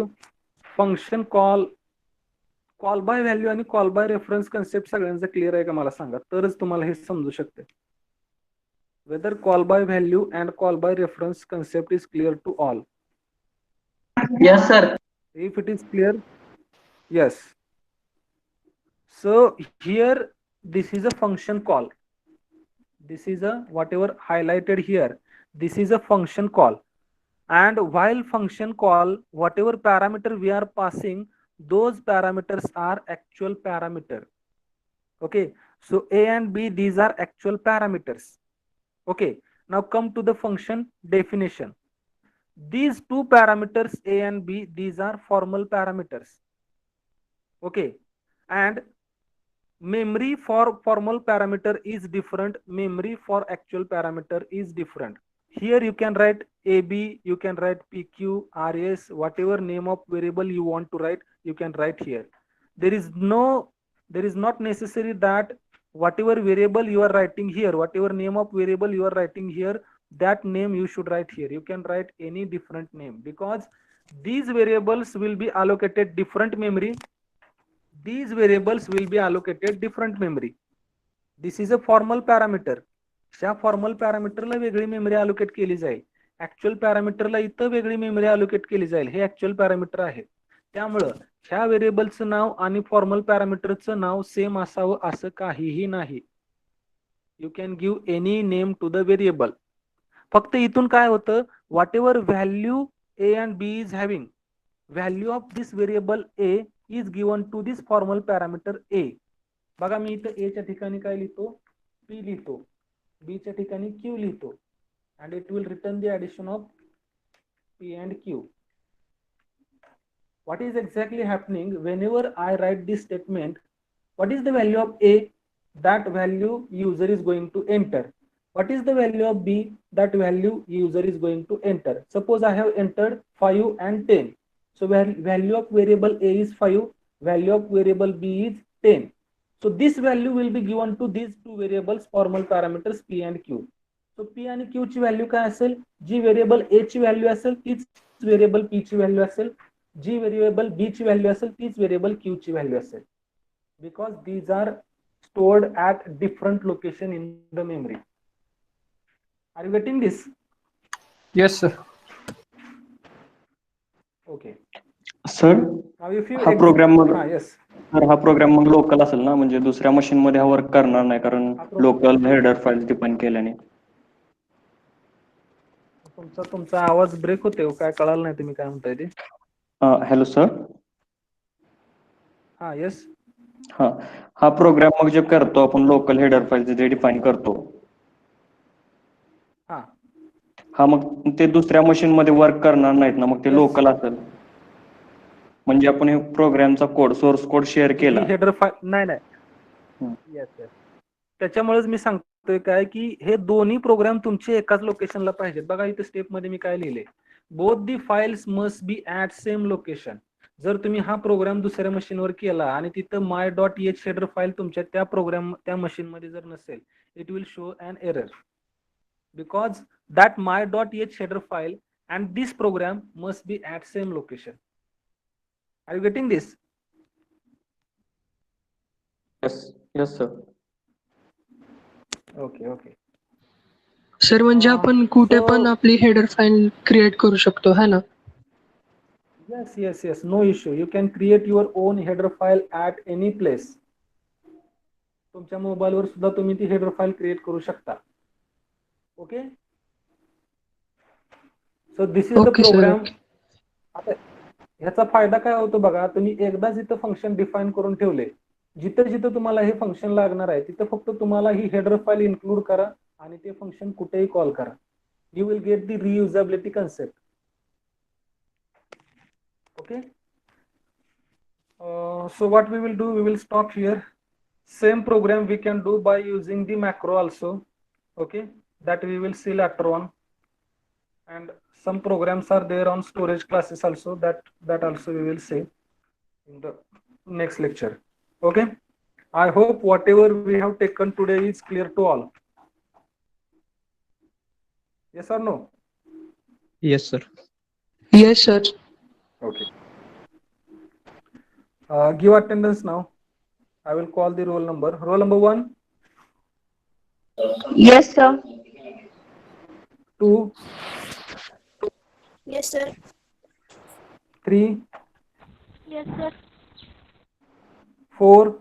Function call by value आणि कॉल बाय रेफरन्स कन्सेप्ट सगळ्यांचं क्लिअर आहे का मला सांगा, तरच तुम्हाला हे समजू शकते. Whether call by value and call by reference concept is clear to all. Yes, sir. If it is clear, yes. So here this is a function call. This is a whatever highlighted here. This is a function call. And while function call, whatever parameter we are passing, those parameters are actual parameter. Okay. So A and B, these are actual parameters. Okay. Now come to the function definition. These two parameters A and B, these are formal parameters. Okay, and memory for formal parameter is different, memory for actual parameter is different. Here you can write AB, you can write PQ, RS, whatever name of variable you want to write, you can write here. There is not necessary that whatever variable you are writing here, whatever name of variable you are writing here, that name you should write here. You can write any different name because these variables will be allocated different memory. These variables will be allocated different memory. This is a formal parameter. ह्या formal पॅरामीटरला वेगळी memory allocate केली जाईल, actual पॅरामीटरला इथं वेगळी memory allocate केली जाईल. हे actual parameter आहे. त्यामुळं ह्या व्हेरिएबलचं नाव आणि फॉर्मल पॅरामीटरचं नाव सेम असावं असं काहीही नाही. You can give any name to the variable. फक्त इथून काय होतं, whatever value A and B is having, value of this variable A is given to this formal parameter A. बघा मी इथं ए च्या ठिकाणी काय लिहितो, पी लिहितो, बी च्या ठिकाणी क्यू लिहितो, and it will return the addition of P and Q. What is exactly happening whenever I write this statement? What is the value of A? That value user is going to enter. What is the value of B? That value user is going to enter. Suppose I have entered 5 and 10. So value of variable A is 5, value of variable B is 10. So this value will be given to these two variables, formal parameters P and Q. So P and Q ची value काय असेल, जी variable A ची value असेल तीच variable P ची value असेल, जी व्हेरिएबल बी ची व्हॅल्यू असेल तीच व्हेरिएबल क्यू ची व्हॅल्यू असेल. Because these are stored at different location in the memory. Are you getting this? Yes sir. Okay sir now if you हा प्रोग्राम मग यस हा प्रोग्राम मग लोकल असेल ना, म्हणजे दुसऱ्या मशीन मध्ये हा वर्क करणार नाही कारण लोकल हेडर फाईल डिफाइन केल्याने. तुमचा आवाज ब्रेक होते, काय कळालं नाही तुम्ही काय म्हणताय ते. Hello sir. हा यस. हा प्रोग्राम मग जे करतो आपण लोकल हेडर फाईल जे डिफाइन करतो, हा मग ते दुसऱ्या मशीन मध्ये वर्क करणार नाहीत ना, मग ते लोकल असेल. म्हणजे आपण हे प्रोग्रामचा कोड, सोर्स कोड शेअर केला. हेडर फाईल नाही. Yes yes. त्याच्यामुळेच मी सांगतोय काय की हे दोन्ही प्रोग्राम तुमचे एकाच लोकेशनला पाहिजेत. बघा इथे स्टेप मध्ये मी काय लिहिले, both the files must be at same location. जर तुम्ही हा प्रोग्राम दुसऱ्या मशीनवर केला आणि तिथं my.h हेडर फाईल तुमच्या त्या मशीन मध्ये जर नसेल, it will show an error because that my.h header file and this program must be at same location. Are you getting this? Yes sir. Okay. Sir म्हणजे आपण कुठे पण आपली हेडर फाईल क्रिएट करू शकतो है ना? Yes. No issue. You can create your own header file at any place. तुमच्या मोबाईलवर सुद्धा तुम्ही ती हेडर फाईल क्रिएट करू शकता. Okay. So this is the program. आता ह्याचा फायदा काय होतो बघा, तुम्ही एकदाच इथं फंक्शन डिफाईन करून ठेवले, जिथं तुम्हाला हे फंक्शन लागणार आहे तिथं फक्त तुम्हाला ही हेडर फाईल इन्क्लूड करा आणि ते फंक्शन कुठेही कॉल करा. You will get the reusability concept. Okay. So what we will do, we will stop here. Same program we can do by using the macro also. Okay, that we will see later on. And some programs are there on storage classes also, that also we will see in the next lecture. Okay, I hope whatever we have taken today is clear to all. Yes or no? Yes, sir. Yes, sir. Okay. Give attendance now. I will call the roll number. Roll number 1. Yes, sir. 2. Yes, sir. 3. Yes, sir. 4.